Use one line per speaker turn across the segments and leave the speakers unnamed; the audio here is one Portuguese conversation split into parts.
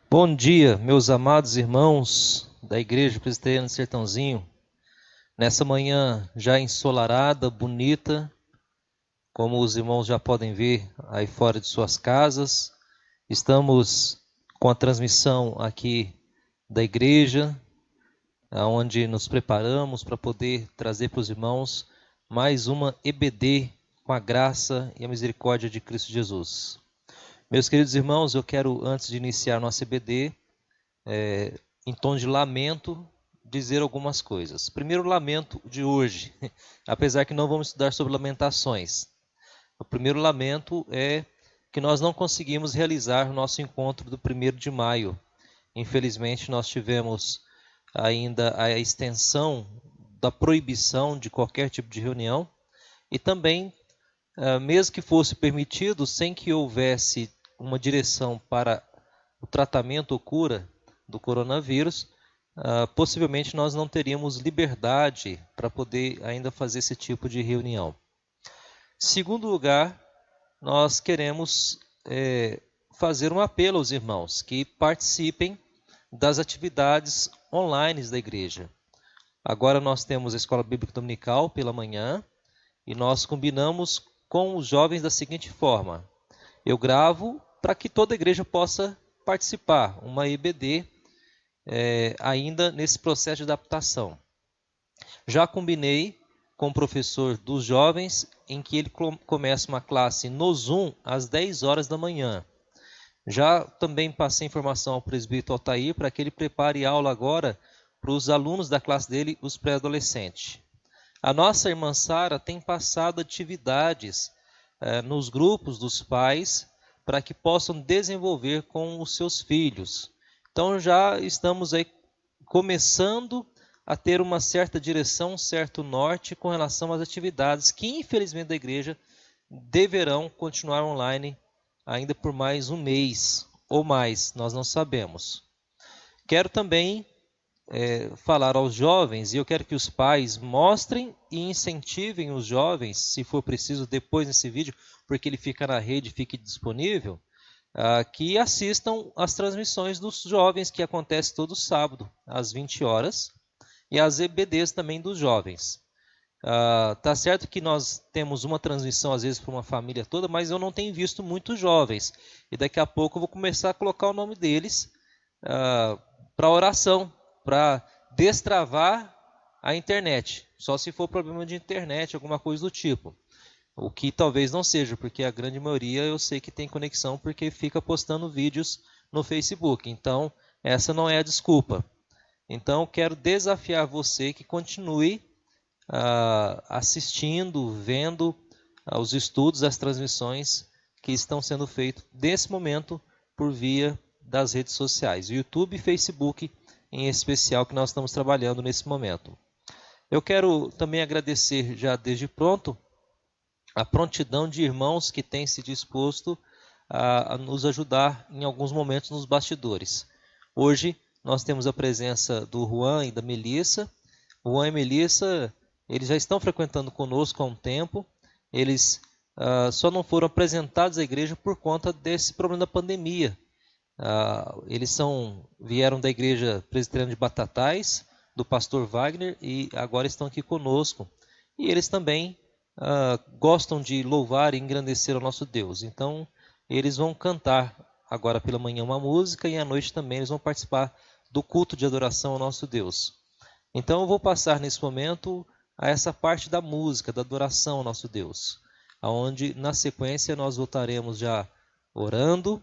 Bom dia, meus amados irmãos da Igreja Presbiteriana de Sertãozinho. Nessa manhã já ensolarada, bonita, como os irmãos já podem ver aí fora de suas casas, estamos com a transmissão aqui da igreja, onde nos preparamos para poder trazer para os irmãos mais uma EBD com a graça e a misericórdia de Cristo Jesus. Meus queridos irmãos, eu quero, antes de iniciar nossa EBD, em tom de lamento, dizer algumas coisas. Primeiro, o lamento de hoje, apesar que não vamos estudar sobre lamentações. O primeiro lamento é que nós não conseguimos realizar o nosso encontro do 1º de maio. Infelizmente, nós tivemos ainda a extensão da proibição de qualquer tipo de reunião e também, mesmo que fosse permitido, sem que houvesse uma direção para o tratamento ou cura do coronavírus, possivelmente nós não teríamos liberdade para poder ainda fazer esse tipo de reunião. Segundo lugar, nós queremos fazer um apelo aos irmãos que participem das atividades online da igreja. Agora nós temos a Escola Bíblica Dominical pela manhã e nós combinamos com os jovens da seguinte forma: eu gravo para que toda a igreja possa participar, uma EBD, ainda nesse processo de adaptação. Já combinei com o professor dos jovens em que ele começa uma classe no Zoom às 10 horas da manhã. Já também passei informação ao presbítero Altair para que ele prepare aula agora para os alunos da classe dele, os pré-adolescentes. A nossa irmã Sara tem passado atividades nos grupos dos pais para que possam desenvolver com os seus filhos. Então já estamos aí começando a ter uma certa direção, um certo norte com relação às atividades que, infelizmente, da igreja deverão continuar online ainda por mais um mês ou mais, nós não sabemos. Quero também falar aos jovens, e eu quero que os pais mostrem e incentivem os jovens, se for preciso, depois nesse vídeo, porque ele fica na rede, fique disponível, que assistam às transmissões dos jovens, que acontece todo sábado, às 20 horas, e as EBDs também dos jovens. Tá certo que nós temos uma transmissão às vezes para uma família toda, mas eu não tenho visto muitos jovens, e daqui a pouco eu vou começar a colocar o nome deles para oração, para destravar a internet, só se for problema de internet, alguma coisa do tipo. O que talvez não seja, porque a grande maioria eu sei que tem conexão porque fica postando vídeos no Facebook. Então, essa não é a desculpa. Então, quero desafiar você que continue assistindo, vendo os estudos, as transmissões que estão sendo feitos nesse momento por via das redes sociais, YouTube e Facebook em especial, que nós estamos trabalhando nesse momento. Eu quero também agradecer já desde pronto a prontidão de irmãos que têm se disposto a nos ajudar em alguns momentos nos bastidores. Hoje nós temos a presença do Juan e da Melissa. Juan e Melissa, eles já estão frequentando conosco há um tempo. Eles só não foram apresentados à igreja por conta desse problema da pandemia. Eles vieram da igreja presbiteriana de Batatais, do pastor Wagner, e agora estão aqui conosco. E eles também gostam de louvar e engrandecer ao nosso Deus. Então, eles vão cantar agora pela manhã uma música e à noite também eles vão participar do culto de adoração ao nosso Deus. Então, eu vou passar nesse momento a essa parte da música, da adoração ao nosso Deus, onde na sequência nós voltaremos já orando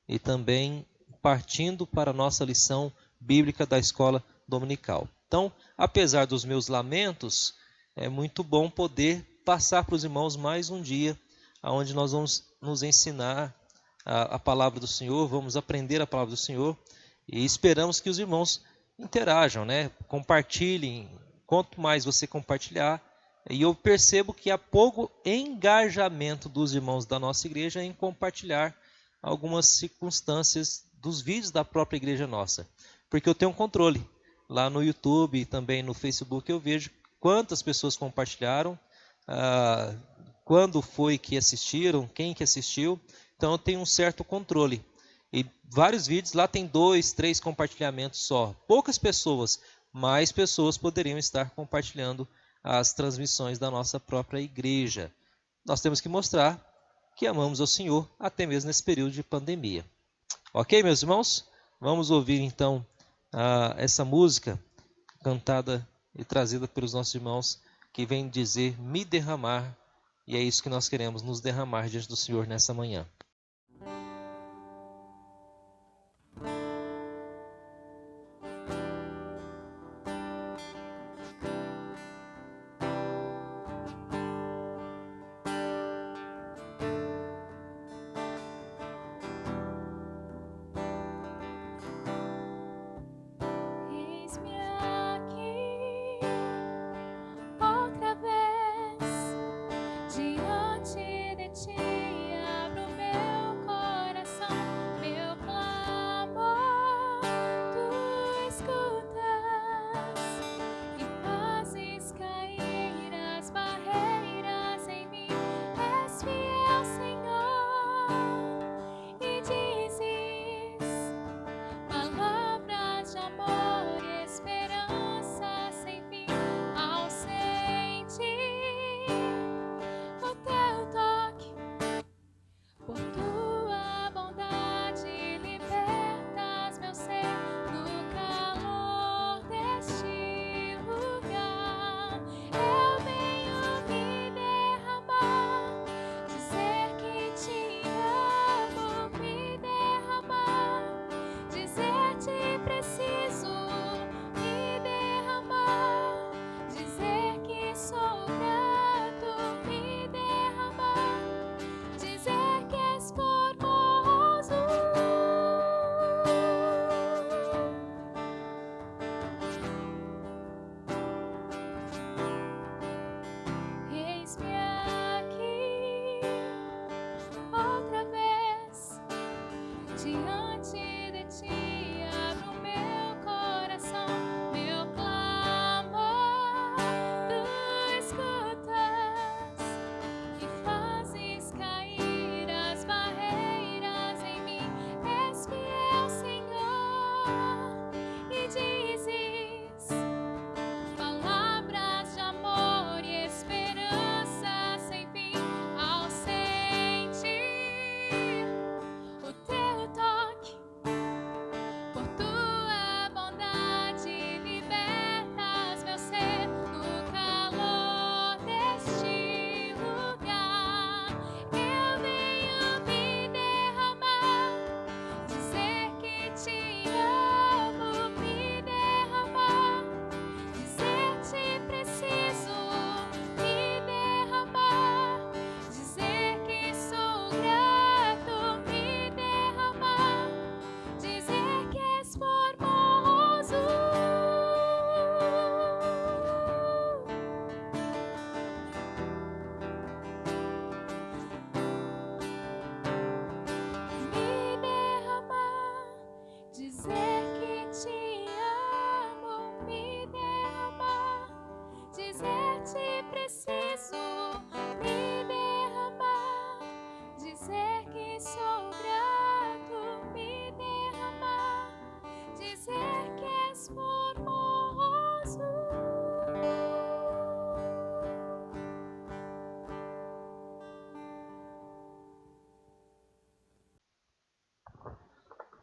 e também partindo para a nossa lição bíblica da escola dominical. Então, apesar dos meus lamentos, é muito bom poder passar para os irmãos mais um dia, onde nós vamos nos ensinar a palavra do Senhor, vamos aprender a palavra do Senhor e esperamos que os irmãos interajam, né? Compartilhem. Quanto mais você compartilhar, e eu percebo que há pouco engajamento dos irmãos da nossa igreja em compartilhar algumas circunstâncias dos vídeos da própria igreja nossa, porque eu tenho um controle lá no YouTube e também no Facebook, eu vejo quantas pessoas compartilharam, quando foi que assistiram, quem que assistiu, então eu tenho um certo controle. E vários vídeos, lá tem 2, 3 compartilhamentos só. Poucas pessoas, mais pessoas poderiam estar compartilhando as transmissões da nossa própria igreja. Nós temos que mostrar que amamos ao Senhor, até mesmo nesse período de pandemia. Ok, meus irmãos? Vamos ouvir então essa música cantada e trazida pelos nossos irmãos, que vem dizer me derramar, e é isso que nós queremos, nos derramar diante do Senhor nessa manhã.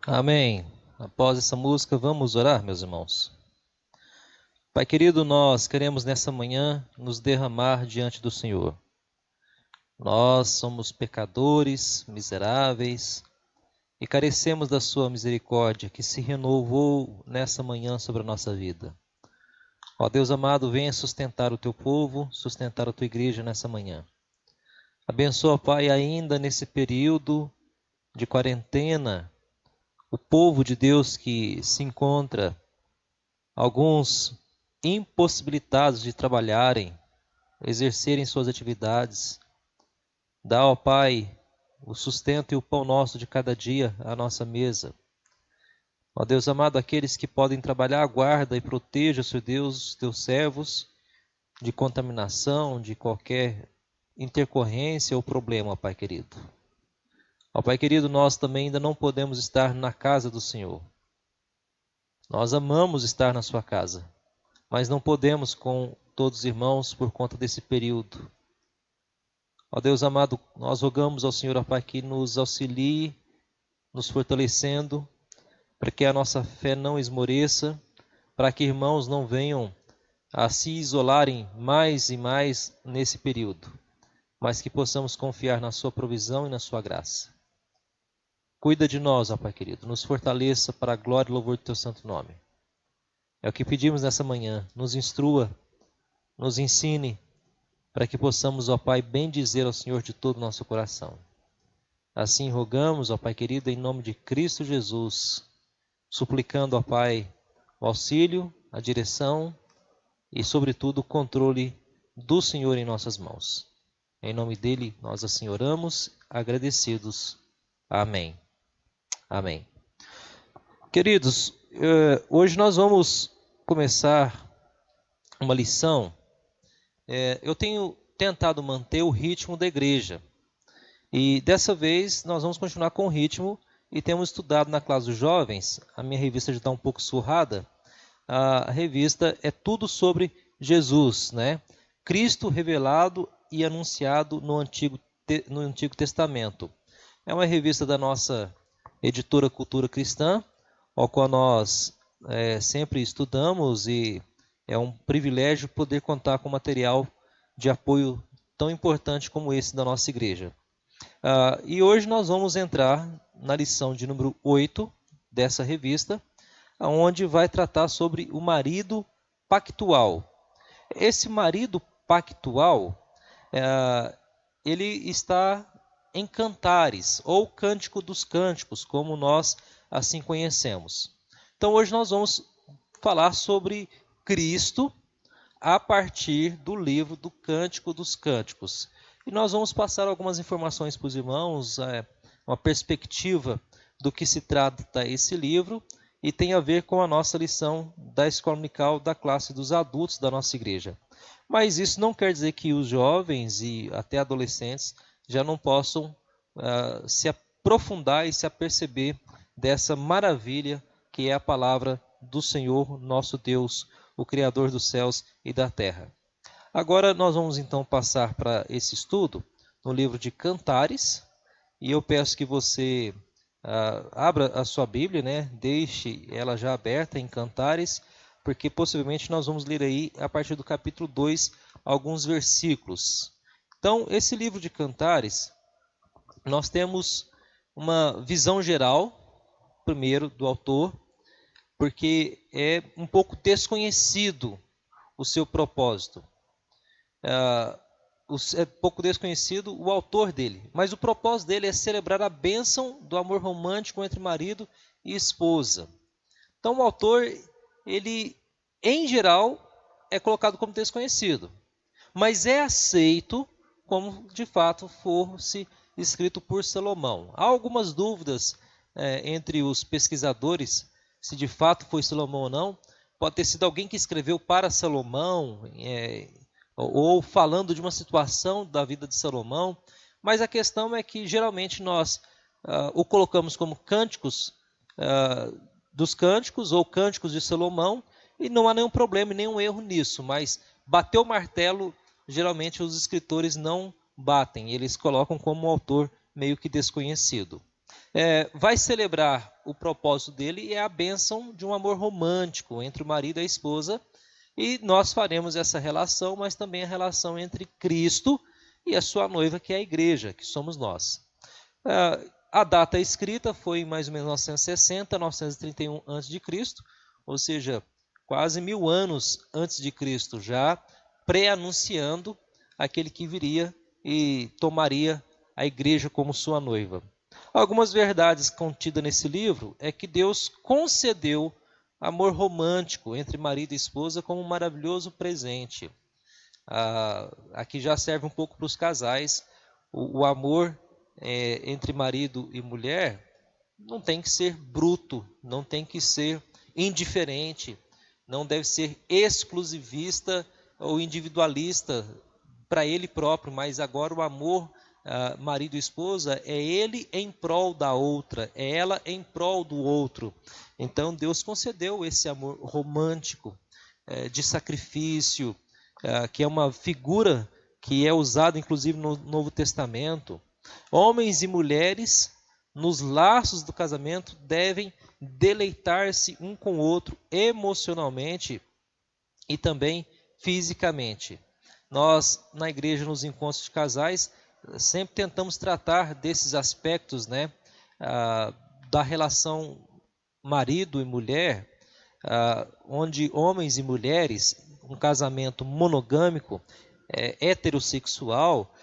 Amém. Após essa música, vamos orar, meus irmãos. Pai querido, nós queremos nessa manhã nos derramar diante do Senhor. Nós somos pecadores, miseráveis, e carecemos da sua misericórdia que se renovou nessa manhã sobre a nossa vida. Ó Deus amado, venha sustentar o teu povo, sustentar a tua igreja nessa manhã. Abençoa, Pai, ainda nesse período de quarentena, o povo de Deus que se encontra, alguns impossibilitados de trabalharem, exercerem suas atividades. Dá, ó Pai, o sustento e o pão nosso de cada dia à nossa mesa. Ó Deus amado, aqueles que podem trabalhar, guarda e proteja, Senhor Deus, os teus servos de contaminação, de qualquer intercorrência ou problema, Pai querido. Ó Pai querido, nós também ainda não podemos estar na casa do Senhor. Nós amamos estar na sua casa, mas não podemos com todos os irmãos por conta desse período. Ó Deus amado, nós rogamos ao Senhor, ó Pai, que nos auxilie, nos fortalecendo, para que a nossa fé não esmoreça, para que irmãos não venham a se isolarem mais e mais nesse período, mas que possamos confiar na sua provisão e na sua graça. Cuida de nós, ó Pai querido, nos fortaleça para a glória e louvor do teu santo nome. É o que pedimos nessa manhã, nos instrua, nos ensine, para que possamos, ó Pai, bendizer ao Senhor de todo o nosso coração. Assim rogamos, ó Pai querido, em nome de Cristo Jesus, suplicando, ó Pai, o auxílio, a direção e, sobretudo, o controle do Senhor em nossas mãos. Em nome dele, nós assim oramos, agradecidos. Amém. Amém. Queridos, hoje nós vamos começar uma lição. Eu tenho tentado manter o ritmo da igreja. E dessa vez nós vamos continuar com o ritmo e temos estudado na classe dos jovens. A minha revista já está um pouco surrada. A revista é tudo sobre Jesus, né? Cristo revelado e anunciado no Antigo Testamento. É uma revista da nossa editora Cultura Cristã, ao qual nós sempre estudamos, e é um privilégio poder contar com material de apoio tão importante como esse da nossa igreja. E hoje nós vamos entrar na lição de número 8 dessa revista, onde vai tratar sobre o marido pactual. Esse marido pactual, ele está em Cantares, ou Cântico dos Cânticos, como nós assim conhecemos. Então hoje nós vamos falar sobre Cristo a partir do livro do Cântico dos Cânticos. E nós vamos passar algumas informações para os irmãos, uma perspectiva do que se trata esse livro, e tem a ver com a nossa lição da escola dominical da classe dos adultos da nossa igreja. Mas isso não quer dizer que os jovens e até adolescentes já não possam se aprofundar e se aperceber dessa maravilha que é a palavra do Senhor, nosso Deus, o Criador dos céus e da terra. Agora nós vamos então passar para esse estudo no livro de Cantares, e eu peço que você abra a sua Bíblia, né? Deixe ela já aberta em Cantares, porque possivelmente nós vamos ler aí a partir do capítulo 2 alguns versículos. Então, esse livro de Cantares, nós temos uma visão geral, primeiro, do autor, porque é um pouco desconhecido o seu propósito. É pouco desconhecido o autor dele, mas o propósito dele é celebrar a bênção do amor romântico entre marido e esposa. Então o autor, ele em geral é colocado como desconhecido, mas é aceito como de fato fosse escrito por Salomão. Há algumas dúvidas entre os pesquisadores se de fato foi Salomão ou não. Pode ter sido alguém que escreveu para Salomão, ou falando de uma situação da vida de Salomão, mas a questão é que geralmente nós o colocamos como cânticos dos cânticos ou cânticos de Salomão, e não há nenhum problema e nenhum erro nisso, mas bater o martelo, geralmente os escritores não batem, eles colocam como um autor meio que desconhecido. Vai celebrar o propósito dele e é a bênção de um amor romântico entre o marido e a esposa, e nós faremos essa relação, mas também a relação entre Cristo e a sua noiva, que é a igreja, que somos nós. A data escrita foi em mais ou menos 960, 931 a.C., ou seja, quase 1000 anos antes de Cristo, já pré-anunciando aquele que viria e tomaria a igreja como sua noiva. Algumas verdades contidas nesse livro é que Deus concedeu amor romântico entre marido e esposa como um maravilhoso presente. Aqui já serve um pouco para os casais. O amor entre marido e mulher não tem que ser bruto, não tem que ser indiferente, não deve ser exclusivista ou individualista para ele próprio, mas agora o amor marido e esposa, é ele em prol da outra, é ela em prol do outro. Então Deus concedeu esse amor romântico, de sacrifício, que é uma figura que é usada inclusive no Novo Testamento. Homens e mulheres, nos laços do casamento, devem deleitar-se um com o outro emocionalmente e também fisicamente. Nós, na igreja, nos encontros de casais, sempre tentamos tratar desses aspectos, né, da relação marido e mulher, onde homens e mulheres, um casamento monogâmico, heterossexual,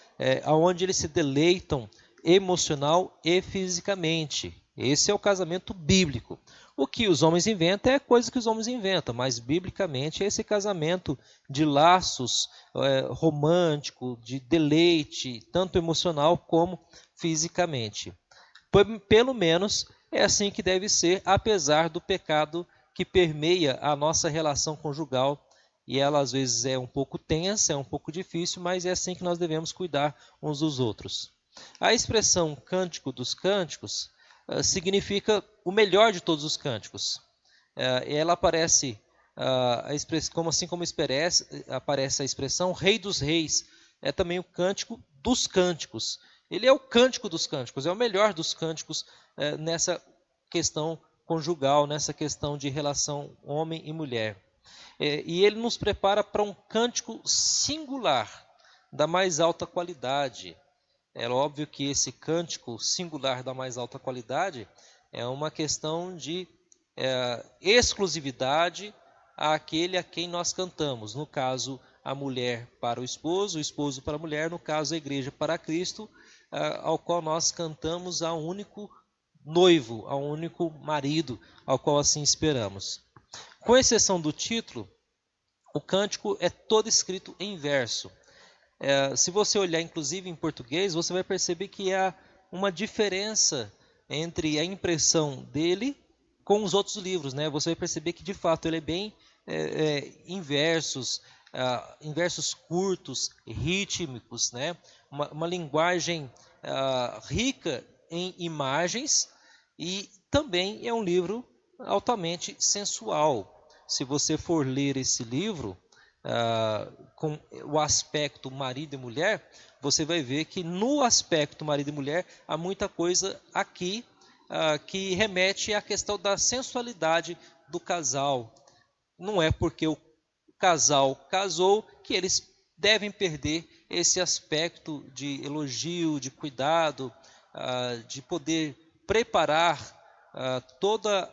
onde eles se deleitam emocional e fisicamente. Esse é o casamento bíblico. O que os homens inventam é coisa que os homens inventam, mas biblicamente é esse casamento de laços romântico, de deleite, tanto emocional como fisicamente. Pelo menos é assim que deve ser, apesar do pecado que permeia a nossa relação conjugal, e ela às vezes é um pouco tensa, é um pouco difícil, mas é assim que nós devemos cuidar uns dos outros. A expressão cântico dos cânticos significa o melhor de todos os cânticos. Ela aparece, assim como aparece a expressão Rei dos Reis, é também o cântico dos cânticos. Ele é o cântico dos cânticos, é o melhor dos cânticos nessa questão conjugal, nessa questão de relação homem e mulher. E ele nos prepara para um cântico singular, da mais alta qualidade. É óbvio que esse cântico singular da mais alta qualidade é uma questão de exclusividade àquele a quem nós cantamos. No caso, a mulher para o esposo para a mulher, no caso, a igreja para Cristo, ao qual nós cantamos ao único noivo, ao único marido, ao qual assim esperamos. Com exceção do título, o cântico é todo escrito em verso. Se você olhar inclusive em português, você vai perceber que há uma diferença entre a impressão dele com os outros livros, né? Você vai perceber que de fato ele é bem em versos curtos, rítmicos, né? Uma linguagem rica em imagens, e também é um livro altamente sensual. Se você for ler esse livro com o aspecto marido e mulher, você vai ver que no aspecto marido e mulher há muita coisa aqui que remete à questão da sensualidade do casal. Não é porque o casal casou que eles devem perder esse aspecto de elogio, de cuidado, de poder preparar toda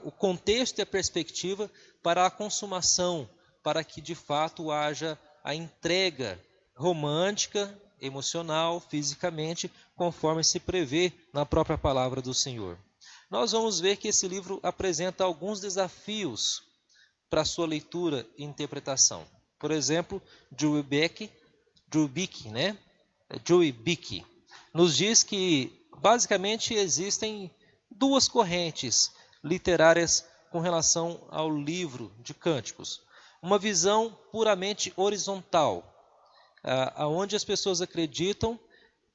o contexto e a perspectiva para a consumação, para que de fato haja a entrega romântica, emocional, fisicamente, conforme se prevê na própria palavra do Senhor. Nós vamos ver que esse livro apresenta alguns desafios para sua leitura e interpretação. Por exemplo, Joe Bick, nos diz que basicamente existem duas correntes literárias com relação ao livro de Cânticos. Uma visão puramente horizontal, onde as pessoas acreditam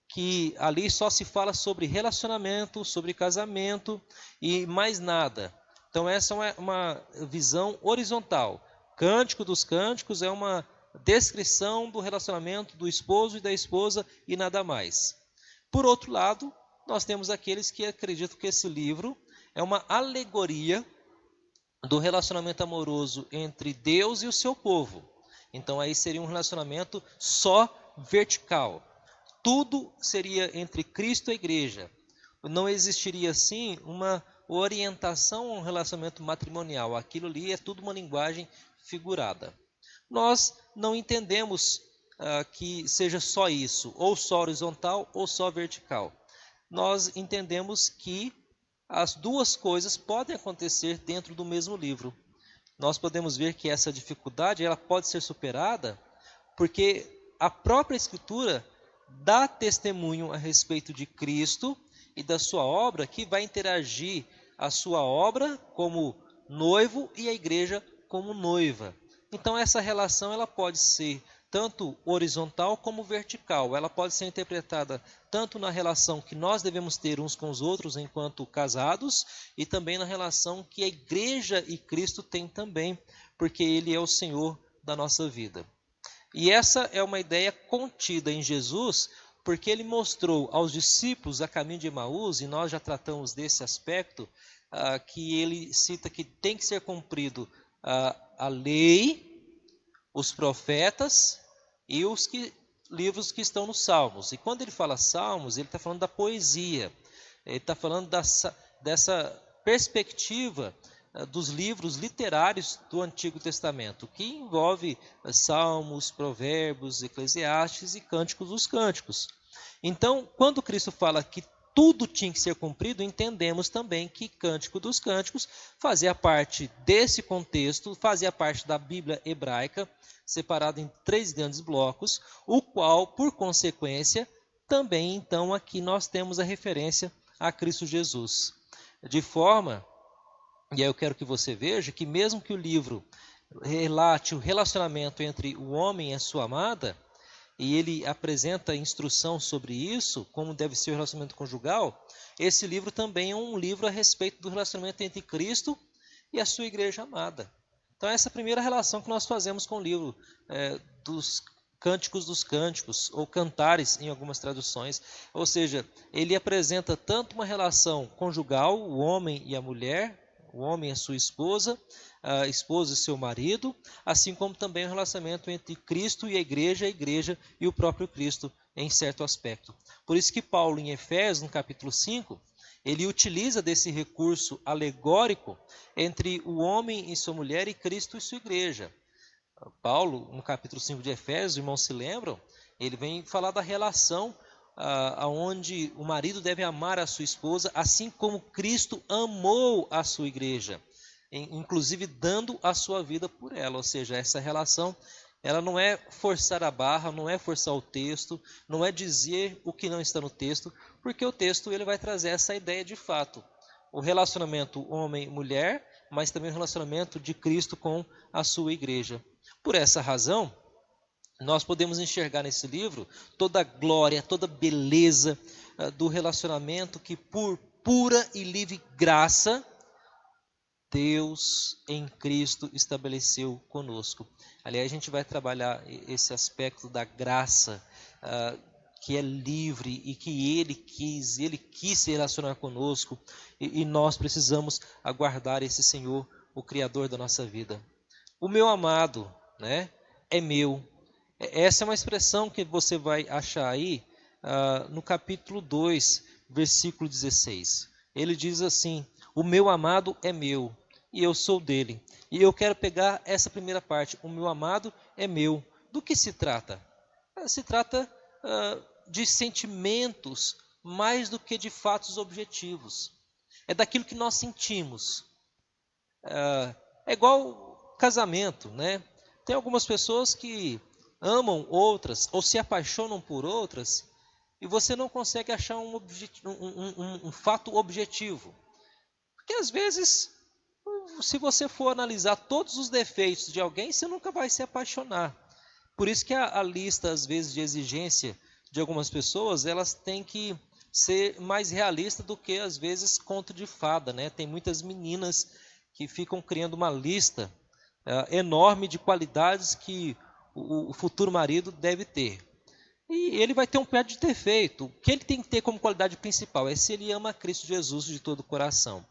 que ali só se fala sobre relacionamento, sobre casamento e mais nada. Então essa é uma visão horizontal. Cântico dos Cânticos é uma descrição do relacionamento do esposo e da esposa e nada mais. Por outro lado, nós temos aqueles que acreditam que esse livro é uma alegoria do relacionamento amoroso entre Deus e o seu povo. Então aí seria um relacionamento só vertical. Tudo seria entre Cristo e a igreja. Não existiria assim uma orientação a um relacionamento matrimonial. Aquilo ali é tudo uma linguagem figurada. Nós não entendemos que seja só isso, ou só horizontal ou só vertical. Nós entendemos que as duas coisas podem acontecer dentro do mesmo livro. Nós podemos ver que essa dificuldade ela pode ser superada porque a própria Escritura dá testemunho a respeito de Cristo e da sua obra, que vai interagir a sua obra como noivo e a igreja como noiva. Então essa relação ela pode ser tanto horizontal como vertical. Ela pode ser interpretada tanto na relação que nós devemos ter uns com os outros enquanto casados, e também na relação que a igreja e Cristo têm também, porque Ele é o Senhor da nossa vida. E essa é uma ideia contida em Jesus, porque Ele mostrou aos discípulos a caminho de Emaús, e nós já tratamos desse aspecto, que Ele cita que tem que ser cumprido a lei, os profetas e os livros que estão nos Salmos. E quando ele fala Salmos, ele está falando da poesia, ele está falando dessa perspectiva dos livros literários do Antigo Testamento, que envolve Salmos, Provérbios, Eclesiastes e Cânticos dos Cânticos. Então, quando Cristo fala que tudo tinha que ser cumprido, entendemos também que Cântico dos Cânticos fazia parte desse contexto, fazia parte da Bíblia hebraica, separado em 3 grandes blocos, o qual, por consequência, também então aqui nós temos a referência a Cristo Jesus. De forma, e aí eu quero que você veja, que mesmo que o livro relate o relacionamento entre o homem e a sua amada, e ele apresenta instrução sobre isso, como deve ser o relacionamento conjugal, esse livro também é um livro a respeito do relacionamento entre Cristo e a sua igreja amada. Então essa é a primeira relação que nós fazemos com o livro dos Cânticos dos Cânticos, ou Cantares em algumas traduções. Ou seja, ele apresenta tanto uma relação conjugal, o homem e a mulher, o homem e a sua esposa, a esposa e seu marido, assim como também o relacionamento entre Cristo e a igreja e o próprio Cristo em certo aspecto. Por isso que Paulo, em Efésios, no capítulo 5, ele utiliza desse recurso alegórico entre o homem e sua mulher e Cristo e sua igreja. Paulo, no capítulo 5 de Efésios, irmãos se lembram, ele vem falar da relação onde o marido deve amar a sua esposa, assim como Cristo amou a sua igreja, inclusive dando a sua vida por ela. Ou seja, essa relação, ela não é forçar a barra, não é forçar o texto, não é dizer o que não está no texto, porque o texto ele vai trazer essa ideia de fato. O relacionamento homem-mulher, mas também o relacionamento de Cristo com a sua igreja. Por essa razão, nós podemos enxergar nesse livro toda a glória, toda a beleza do relacionamento que por pura e livre graça, Deus em Cristo estabeleceu conosco. Aliás, a gente vai trabalhar esse aspecto da graça, que é livre e que Ele quis se relacionar conosco, e nós precisamos aguardar esse Senhor, o Criador da nossa vida. O meu amado, né, é meu. Essa é uma expressão que você vai achar aí no capítulo 2, versículo 16. Ele diz assim: o meu amado é meu e eu sou dele. E eu quero pegar essa primeira parte, o meu amado é meu. Do que se trata? Se trata de sentimentos mais do que de fatos objetivos. É daquilo que nós sentimos. É igual casamento, né? Tem algumas pessoas que amam outras ou se apaixonam por outras e você não consegue achar um fato objetivo. Porque às vezes, se você for analisar todos os defeitos de alguém, você nunca vai se apaixonar. Por isso que a lista, às vezes, de exigência de algumas pessoas, elas têm que ser mais realistas do que, às vezes, conto de fada, né? Tem muitas meninas que ficam criando uma lista enorme de qualidades que o futuro marido deve ter. E ele vai ter um punhado de defeito. O que ele tem que ter como qualidade principal é se ele ama a Cristo Jesus de todo o coração.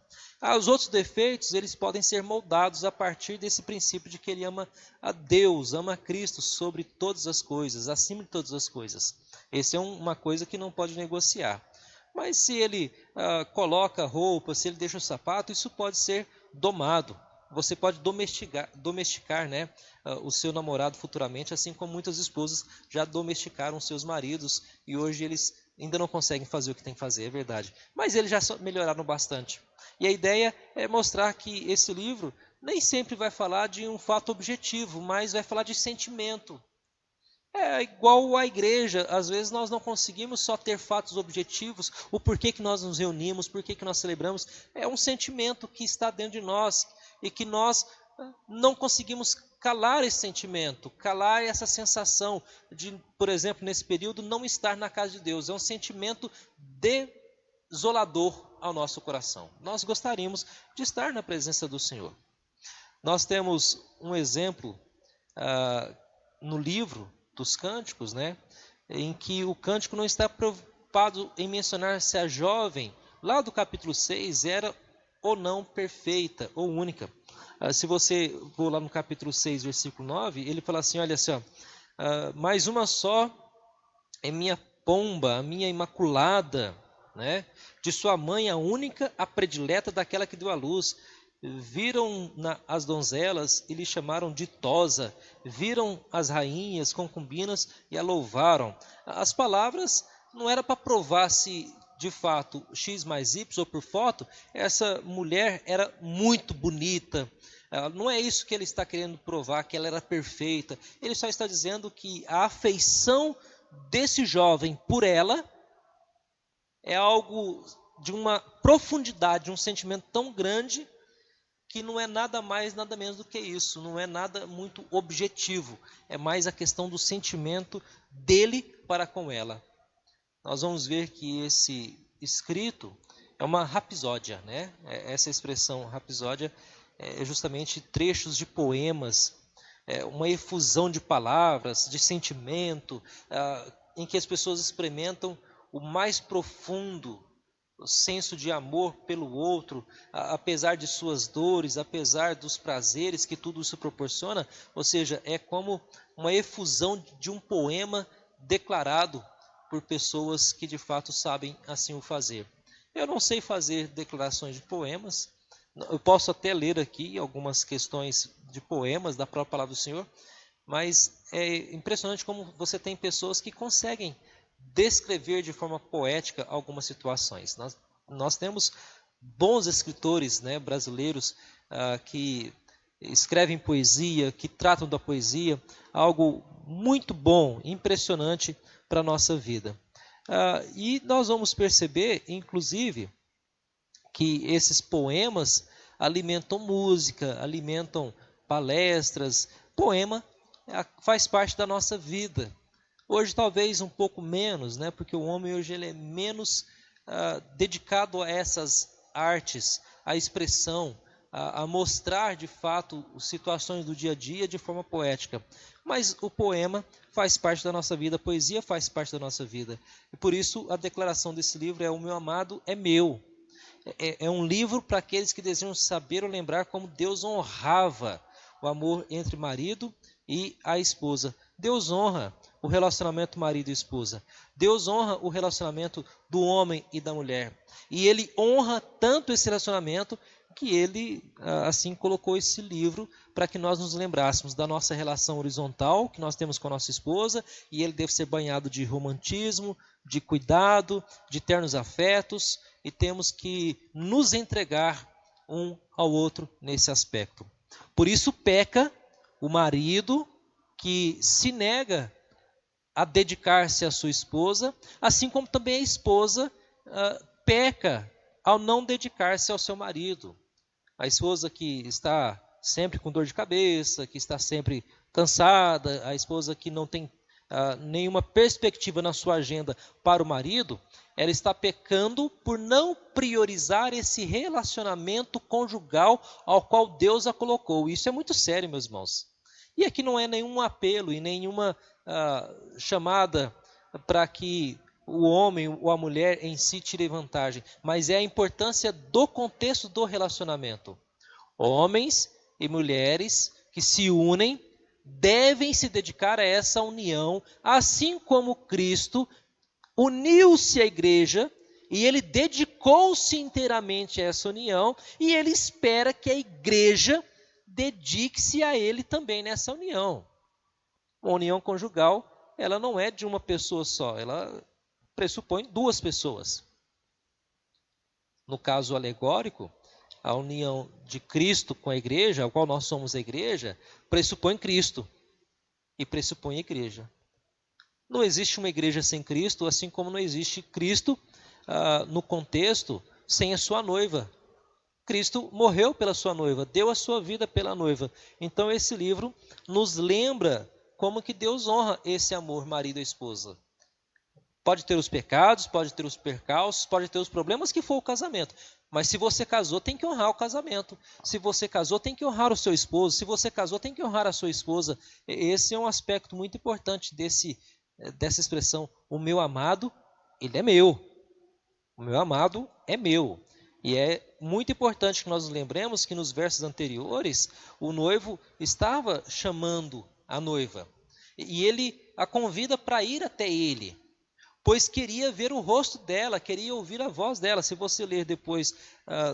Os outros defeitos, eles podem ser moldados a partir desse princípio de que ele ama a Deus, ama a Cristo sobre todas as coisas, acima de todas as coisas. Essa é uma coisa que não pode negociar. Mas se ele coloca roupa, se ele deixa o sapato, isso pode ser domado. Você pode domesticar, né, o seu namorado futuramente, assim como muitas esposas já domesticaram seus maridos e hoje eles ainda não conseguem fazer o que tem que fazer, é verdade. Mas eles já melhoraram bastante. E a ideia é mostrar que esse livro nem sempre vai falar de um fato objetivo, mas vai falar de sentimento. É igual a igreja, às vezes nós não conseguimos só ter fatos objetivos, o porquê que nós nos reunimos, porquê que nós celebramos, é um sentimento que está dentro de nós e que nós não conseguimos calar esse sentimento, calar essa sensação de, por exemplo, nesse período, não estar na casa de Deus. É um sentimento desolador ao nosso coração. Nós gostaríamos de estar na presença do Senhor. Nós temos um exemplo no livro dos Cânticos, né, em que o cântico não está preocupado em mencionar se a jovem, lá do capítulo 6, era ou não perfeita ou única. Se você for lá no capítulo 6, versículo 9, ele fala assim, olha assim, mais uma só é minha pomba, a minha imaculada, né? De sua mãe, a única, a predileta daquela que deu à luz. Viram as donzelas e lhe chamaram ditosa, viram as rainhas, concubinas e a louvaram. As palavras não era para provar se de fato X mais Y ou por foto, essa mulher era muito bonita. Não é isso que ele está querendo provar, que ela era perfeita. Ele só está dizendo que a afeição desse jovem por ela é algo de uma profundidade, um sentimento tão grande que não é nada mais, nada menos do que isso. Não é nada muito objetivo. É mais a questão do sentimento dele para com ela. Nós vamos ver que esse escrito é uma rapsódia, né? Essa expressão rapsódia é justamente trechos de poemas, uma efusão de palavras, de sentimento, em que as pessoas experimentam o mais profundo senso de amor pelo outro, apesar de suas dores, apesar dos prazeres que tudo isso proporciona. Ou seja, é como uma efusão de um poema declarado por pessoas que de fato sabem assim o fazer. Eu não sei fazer declarações de poemas, eu posso até ler aqui algumas questões de poemas da própria palavra do Senhor, mas é impressionante como você tem pessoas que conseguem descrever de forma poética algumas situações. Nós temos bons escritores, né, brasileiros que escrevem poesia, que tratam da poesia, algo muito bom, impressionante para a nossa vida. E nós vamos perceber, inclusive, que esses poemas alimentam música, alimentam palestras. Poema faz parte da nossa vida. Hoje talvez um pouco menos, né? Porque o homem hoje ele é menos dedicado a essas artes, à expressão, a mostrar de fato situações do dia a dia de forma poética. Mas o poema faz parte da nossa vida, a poesia faz parte da nossa vida. E por isso a declaração desse livro é: o meu amado é meu. É um livro para aqueles que desejam saber ou lembrar como Deus honrava o amor entre marido e a esposa. Deus honra o relacionamento marido e esposa. Deus honra o relacionamento do homem e da mulher. E Ele honra tanto esse relacionamento que Ele, assim, colocou esse livro para que nós nos lembrássemos da nossa relação horizontal que nós temos com a nossa esposa, e ele deve ser banhado de romantismo, de cuidado, de ternos afetos, e temos que nos entregar um ao outro nesse aspecto. Por isso peca o marido que se nega a dedicar-se à sua esposa, assim como também a esposa peca ao não dedicar-se ao seu marido. A esposa que está sempre com dor de cabeça, que está sempre cansada, a esposa que não tem nenhuma perspectiva na sua agenda para o marido, ela está pecando por não priorizar esse relacionamento conjugal ao qual Deus a colocou. Isso é muito sério, meus irmãos. E aqui não é nenhum apelo e nenhuma chamada para que o homem ou a mulher em si tire vantagem, mas é a importância do contexto do relacionamento. Homens e mulheres que se unem devem se dedicar a essa união, assim como Cristo uniu-se à igreja e ele dedicou-se inteiramente a essa união, e ele espera que a igreja dedique-se a ele também nessa união. Uma união conjugal, ela não é de uma pessoa só, ela pressupõe duas pessoas. No caso alegórico, a união de Cristo com a igreja, ao qual nós somos a igreja, pressupõe Cristo e pressupõe a igreja. Não existe uma igreja sem Cristo, assim como não existe Cristo no contexto sem a sua noiva. Cristo morreu pela sua noiva, deu a sua vida pela noiva. Então esse livro nos lembra como que Deus honra esse amor marido e esposa. Pode ter os pecados, pode ter os percalços, pode ter os problemas que for o casamento. Mas se você casou, tem que honrar o casamento. Se você casou, tem que honrar o seu esposo. Se você casou, tem que honrar a sua esposa. Esse é um aspecto muito importante dessa expressão. O meu amado, ele é meu. O meu amado é meu. E é muito importante que nós nos lembremos que nos versos anteriores, o noivo estava chamando a noiva. E ele a convida para ir até ele, pois queria ver o rosto dela, queria ouvir a voz dela. Se você ler depois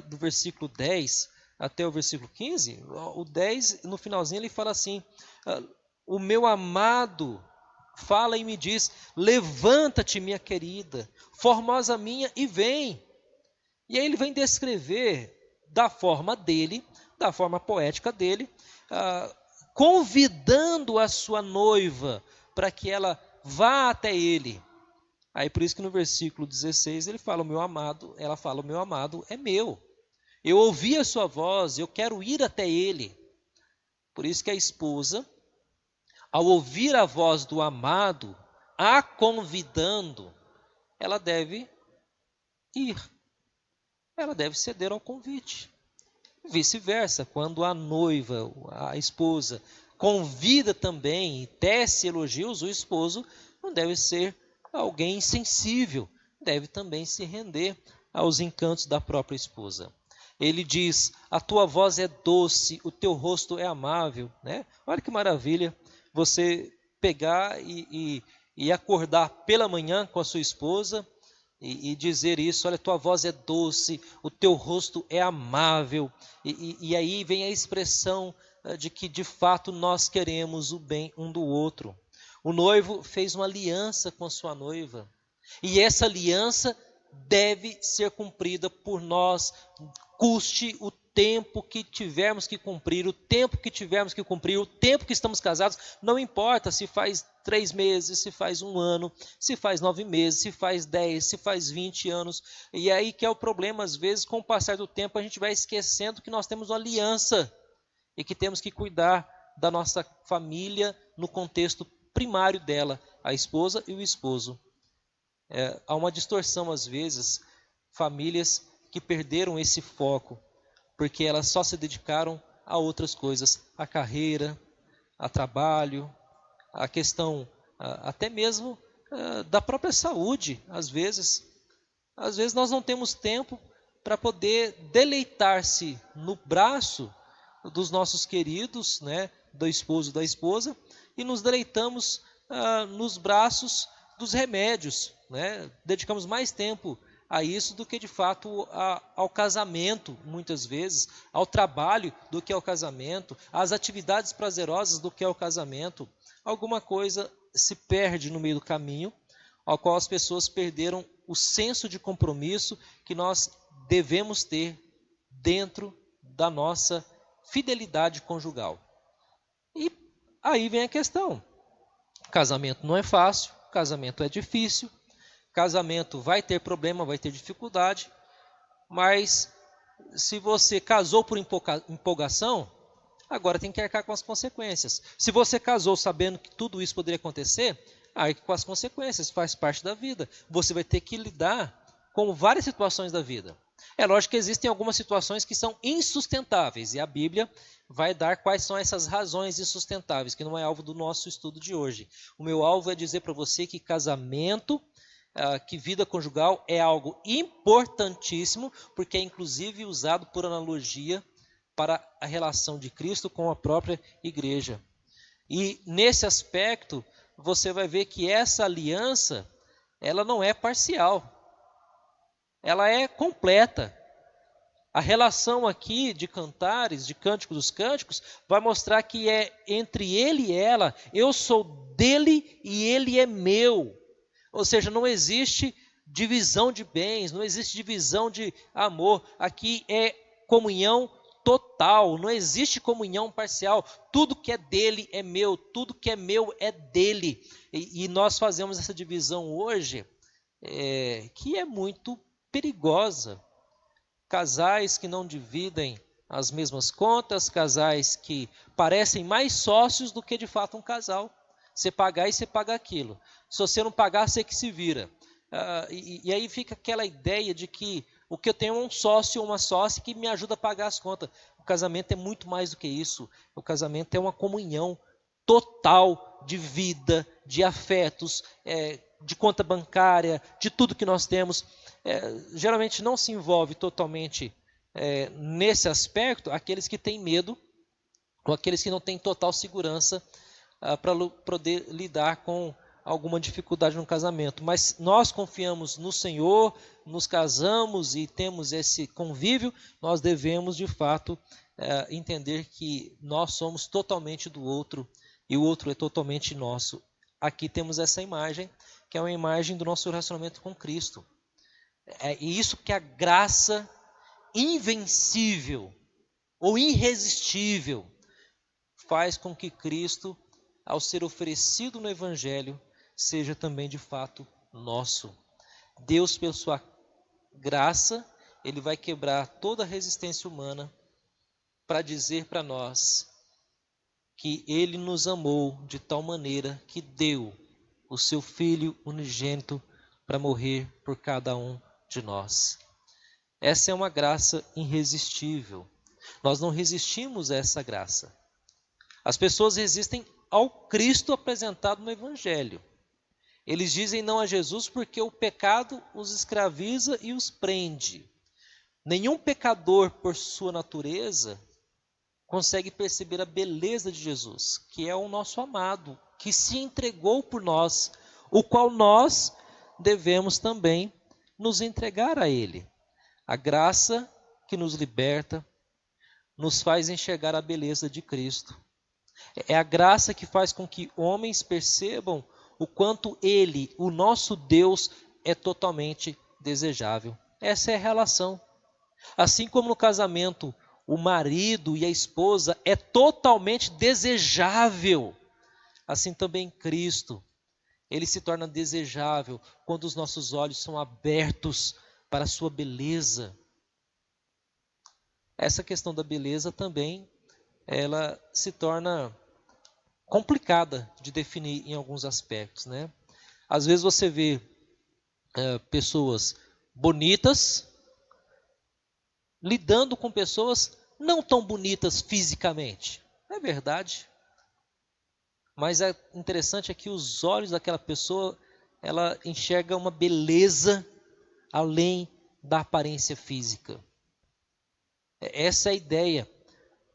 do versículo 10 até o versículo 15, o 10, no finalzinho, ele fala assim, o meu amado fala e me diz, levanta-te, minha querida, formosa minha, e vem. E aí ele vem descrever da forma dele, da forma poética dele, convidando a sua noiva para que ela vá até ele. Aí por isso que no versículo 16 ele fala, ela fala, o meu amado é meu. Eu ouvi a sua voz, eu quero ir até ele. Por isso que a esposa, ao ouvir a voz do amado, a convidando, ela deve ir. Ela deve ceder ao convite. Vice-versa, quando a noiva, a esposa, convida também e tece elogios, o esposo não deve ser alguém insensível, deve também se render aos encantos da própria esposa. Ele diz, a tua voz é doce, o teu rosto é amável. Né? Olha que maravilha você pegar e acordar pela manhã com a sua esposa e dizer isso, olha, tua voz é doce, o teu rosto é amável. E aí vem a expressão de que de fato nós queremos o bem um do outro. O noivo fez uma aliança com a sua noiva. E essa aliança deve ser cumprida por nós, custe o tempo que tivermos que cumprir, o tempo que tivermos que cumprir, o tempo que estamos casados, não importa se faz 3 meses, se faz 1 ano, se faz 9 meses, se faz 10, se faz 20 anos. E aí que é o problema, às vezes, com o passar do tempo, a gente vai esquecendo que nós temos uma aliança e que temos que cuidar da nossa família no contexto primário dela, a esposa e o esposo. Há uma distorção às vezes, famílias que perderam esse foco, porque elas só se dedicaram a outras coisas, a carreira, a trabalho, a questão até mesmo da própria saúde, às vezes. Às vezes nós não temos tempo para poder deleitar-se no braço dos nossos queridos, né, do esposo e da esposa, e nos deleitamos nos braços dos remédios, né? Dedicamos mais tempo a isso do que de fato ao casamento, muitas vezes, ao trabalho do que ao casamento, às atividades prazerosas do que ao casamento. Alguma coisa se perde no meio do caminho, ao qual as pessoas perderam o senso de compromisso que nós devemos ter dentro da nossa fidelidade conjugal. E aí vem a questão. Casamento não é fácil, casamento é difícil, casamento vai ter problema, vai ter dificuldade, mas se você casou por empolgação, agora tem que arcar com as consequências. Se você casou sabendo que tudo isso poderia acontecer, arque com as consequências, faz parte da vida. Você vai ter que lidar com várias situações da vida. É lógico que existem algumas situações que são insustentáveis, e a Bíblia vai dar quais são essas razões insustentáveis, que não é alvo do nosso estudo de hoje. O meu alvo é dizer para você que casamento, que vida conjugal é algo importantíssimo, porque é inclusive usado por analogia para a relação de Cristo com a própria igreja. E nesse aspecto, você vai ver que essa aliança, ela não é parcial. Ela é completa. A relação aqui de Cantares, de Cântico dos Cânticos, vai mostrar que é entre ele e ela, eu sou dele e ele é meu. Ou seja, não existe divisão de bens, não existe divisão de amor. Aqui é comunhão total, não existe comunhão parcial. Tudo que é dele é meu, tudo que é meu é dele. E nós fazemos essa divisão hoje, que é muito perigosa, casais que não dividem as mesmas contas, casais que parecem mais sócios do que de fato um casal. Você pagar e você paga aquilo. Se você não pagar, você que se vira. E aí fica aquela ideia de que o que eu tenho é um sócio ou uma sócia que me ajuda a pagar as contas. O casamento é muito mais do que isso. O casamento é uma comunhão total de vida, de afetos, de conta bancária, de tudo que nós temos. Geralmente não se envolve totalmente nesse aspecto aqueles que têm medo ou aqueles que não têm total segurança para poder lidar com alguma dificuldade no casamento. Mas nós confiamos no Senhor, nos casamos e temos esse convívio, nós devemos de fato entender que nós somos totalmente do outro e o outro é totalmente nosso. Aqui temos essa imagem, que é uma imagem do nosso relacionamento com Cristo. É isso que a graça invencível ou irresistível faz com que Cristo, ao ser oferecido no Evangelho, seja também de fato nosso. Deus, pela sua graça, Ele vai quebrar toda a resistência humana para dizer para nós que Ele nos amou de tal maneira que deu o seu Filho unigênito para morrer por cada um de nós. Essa é uma graça irresistível. Nós não resistimos a essa graça. As pessoas resistem ao Cristo apresentado no Evangelho. Eles dizem não a Jesus porque o pecado os escraviza e os prende. Nenhum pecador, por sua natureza, consegue perceber a beleza de Jesus, que é o nosso amado, que se entregou por nós, o qual nós devemos também nos entregar a Ele. A graça que nos liberta, nos faz enxergar a beleza de Cristo. É a graça que faz com que homens percebam o quanto Ele, o nosso Deus, é totalmente desejável. Essa é a relação. Assim como no casamento, o marido e a esposa é totalmente desejável, assim também Cristo. Ele se torna desejável quando os nossos olhos são abertos para a sua beleza. Essa questão da beleza também, ela se torna complicada de definir em alguns aspectos, né? Às vezes você vê pessoas bonitas lidando com pessoas não tão bonitas fisicamente. É verdade. Mas é interessante é que os olhos daquela pessoa, ela enxerga uma beleza além da aparência física. Essa é a ideia,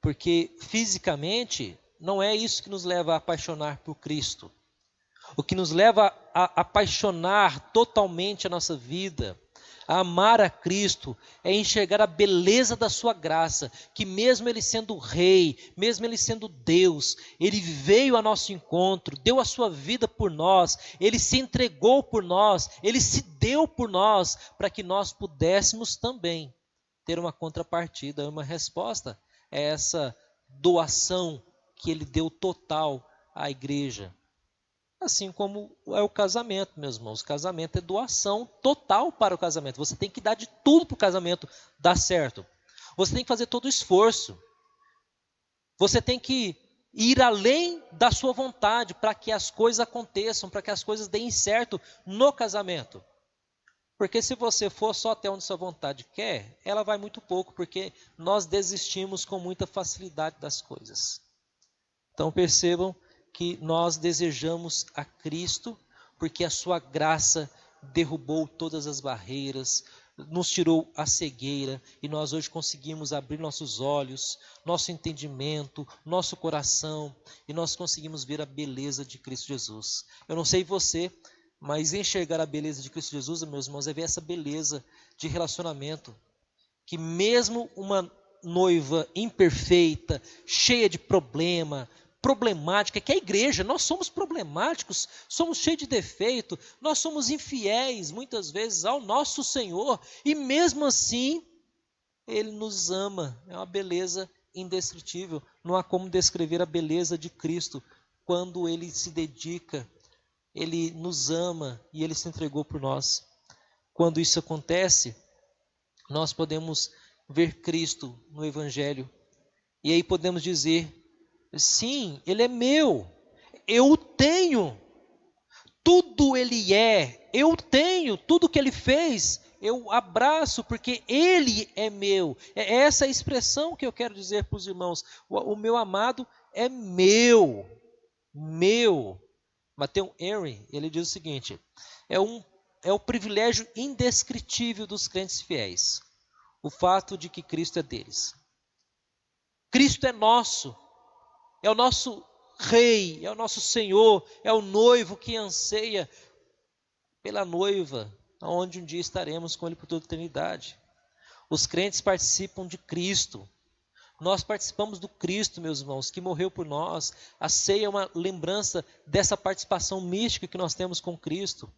porque fisicamente não é isso que nos leva a apaixonar por Cristo. O que nos leva a apaixonar totalmente a nossa vida, a amar a Cristo, é enxergar a beleza da sua graça, que mesmo Ele sendo Rei, mesmo Ele sendo Deus, Ele veio a nosso encontro, deu a sua vida por nós, Ele se entregou por nós, Ele se deu por nós, para que nós pudéssemos também ter uma contrapartida, uma resposta a essa doação que Ele deu total à igreja. Assim como é o casamento, meus irmãos. O casamento é doação total para o casamento. Você tem que dar de tudo para o casamento dar certo. Você tem que fazer todo o esforço. Você tem que ir além da sua vontade para que as coisas aconteçam, para que as coisas deem certo no casamento. Porque se você for só até onde sua vontade quer, ela vai muito pouco, porque nós desistimos com muita facilidade das coisas. Então percebam que nós desejamos a Cristo, porque a sua graça derrubou todas as barreiras, nos tirou a cegueira, e nós hoje conseguimos abrir nossos olhos, nosso entendimento, nosso coração, e nós conseguimos ver a beleza de Cristo Jesus. Eu não sei você, mas enxergar a beleza de Cristo Jesus, meus irmãos, é ver essa beleza de relacionamento, que mesmo uma noiva imperfeita, cheia de problemática, que é a igreja, nós somos problemáticos, somos cheios de defeito, nós somos infiéis muitas vezes ao nosso Senhor, e mesmo assim, Ele nos ama, é uma beleza indescritível, não há como descrever a beleza de Cristo, quando Ele se dedica, Ele nos ama e Ele se entregou por nós. Quando isso acontece, nós podemos ver Cristo no Evangelho. E aí podemos dizer, sim, Ele é meu, eu o tenho, tudo Ele é, eu tenho, tudo que Ele fez, eu abraço porque Ele é meu. É essa a expressão que eu quero dizer para os irmãos, o meu amado é meu, meu. Matthew Henry, ele diz o seguinte, é o privilégio indescritível dos crentes fiéis, o fato de que Cristo é deles. Cristo é o nosso Rei, é o nosso Senhor, é o noivo que anseia pela noiva, onde um dia estaremos com Ele por toda a eternidade. Os crentes participam de Cristo. Nós participamos do Cristo, meus irmãos, que morreu por nós. A ceia é uma lembrança dessa participação mística que nós temos com Cristo.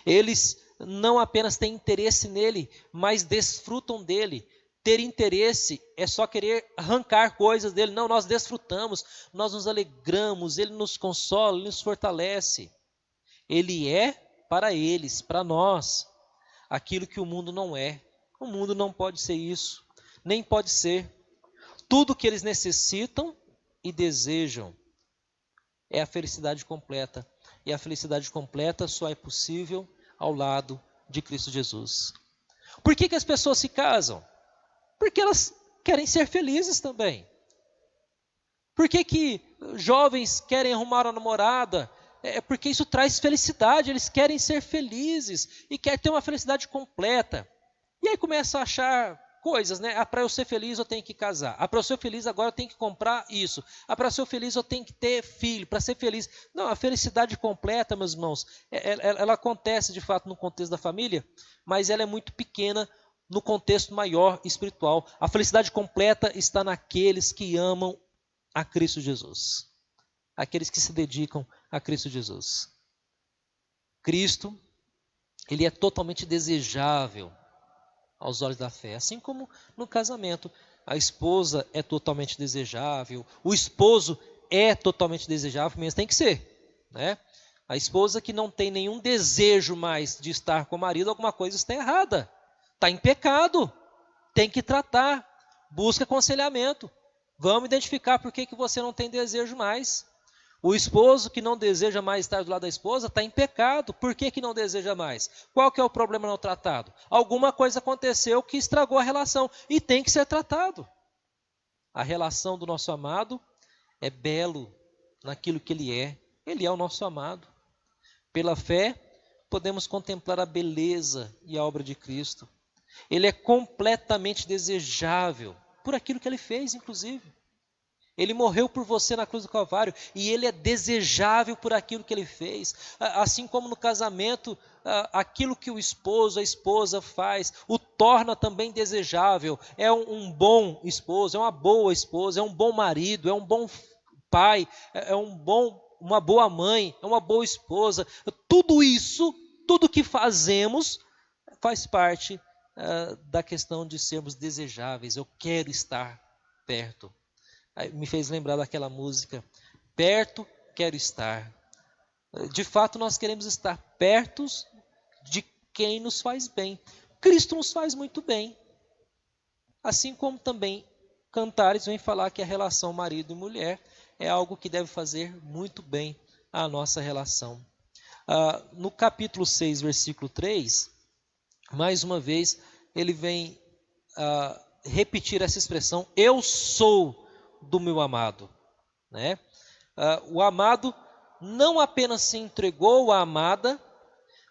Eles não apenas têm interesse nele, mas desfrutam dele. Ter interesse é só querer arrancar coisas dele. Não, nós desfrutamos, nós nos alegramos, ele nos consola, ele nos fortalece. Ele é para eles, para nós, aquilo que o mundo não é. O mundo não pode ser isso, nem pode ser. Tudo que eles necessitam e desejam é a felicidade completa. E a felicidade completa só é possível ao lado de Cristo Jesus. Por que as pessoas se casam? Porque elas querem ser felizes também. Por que jovens querem arrumar uma namorada? É porque isso traz felicidade, eles querem ser felizes e querem ter uma felicidade completa. E aí começa a achar coisas, né? Para eu ser feliz eu tenho que casar. Para eu ser feliz agora eu tenho que comprar isso. Para ser feliz eu tenho que ter filho. Para ser feliz... Não, a felicidade completa, meus irmãos, ela acontece de fato no contexto da família, mas ela é muito pequena no contexto maior espiritual. A felicidade completa está naqueles que amam a Cristo Jesus. Aqueles que se dedicam a Cristo Jesus. Cristo, ele é totalmente desejável aos olhos da fé, assim como no casamento. A esposa é totalmente desejável, o esposo é totalmente desejável, mas tem que ser, né? A esposa que não tem nenhum desejo mais de estar com o marido, alguma coisa está errada, está em pecado, tem que tratar, busca aconselhamento, vamos identificar por que você não tem desejo mais. O esposo que não deseja mais estar do lado da esposa está em pecado. Por que não deseja mais? Qual que é o problema não tratado? Alguma coisa aconteceu que estragou a relação e tem que ser tratado. A relação do nosso amado é belo naquilo que ele é. Ele é o nosso amado. Pela fé, podemos contemplar a beleza e a obra de Cristo. Ele é completamente desejável por aquilo que ele fez, inclusive. Ele morreu por você na cruz do Calvário e ele é desejável por aquilo que ele fez. Assim como no casamento, aquilo que o esposo, a esposa faz, o torna também desejável. É um bom esposo, é uma boa esposa, é um bom marido, é um bom pai, uma boa mãe, é uma boa esposa. Tudo isso, tudo que fazemos, faz parte da questão de sermos desejáveis. Eu quero estar perto. Me fez lembrar daquela música, perto quero estar. De fato, nós queremos estar perto de quem nos faz bem. Cristo nos faz muito bem. Assim como também Cantares vem falar que a relação marido e mulher é algo que deve fazer muito bem à nossa relação. No capítulo 6, versículo 3, mais uma vez, ele vem repetir essa expressão, eu sou do meu amado, né? O amado não apenas se entregou à amada,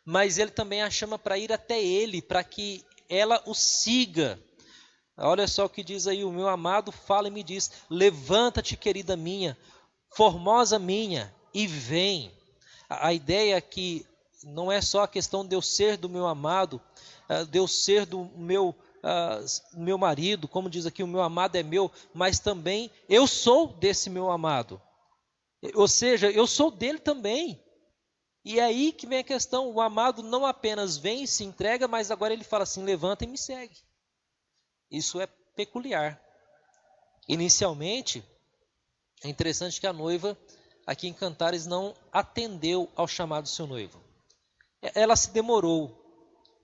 mas ele também a chama para ir até ele, para que ela o siga. Olha só o que diz aí, o meu amado fala e me diz, levanta-te, querida minha, formosa minha, e vem. A ideia aqui não é só a questão de eu ser do meu amado, de eu ser do meu marido, como diz aqui, o meu amado é meu, mas também eu sou desse meu amado. Ou seja, eu sou dele também. E é aí que vem a questão, o amado não apenas vem e se entrega, mas agora ele fala assim, levanta e me segue. Isso é peculiar. Inicialmente, é interessante que a noiva, aqui em Cantares, não atendeu ao chamado do seu noivo. Ela se demorou.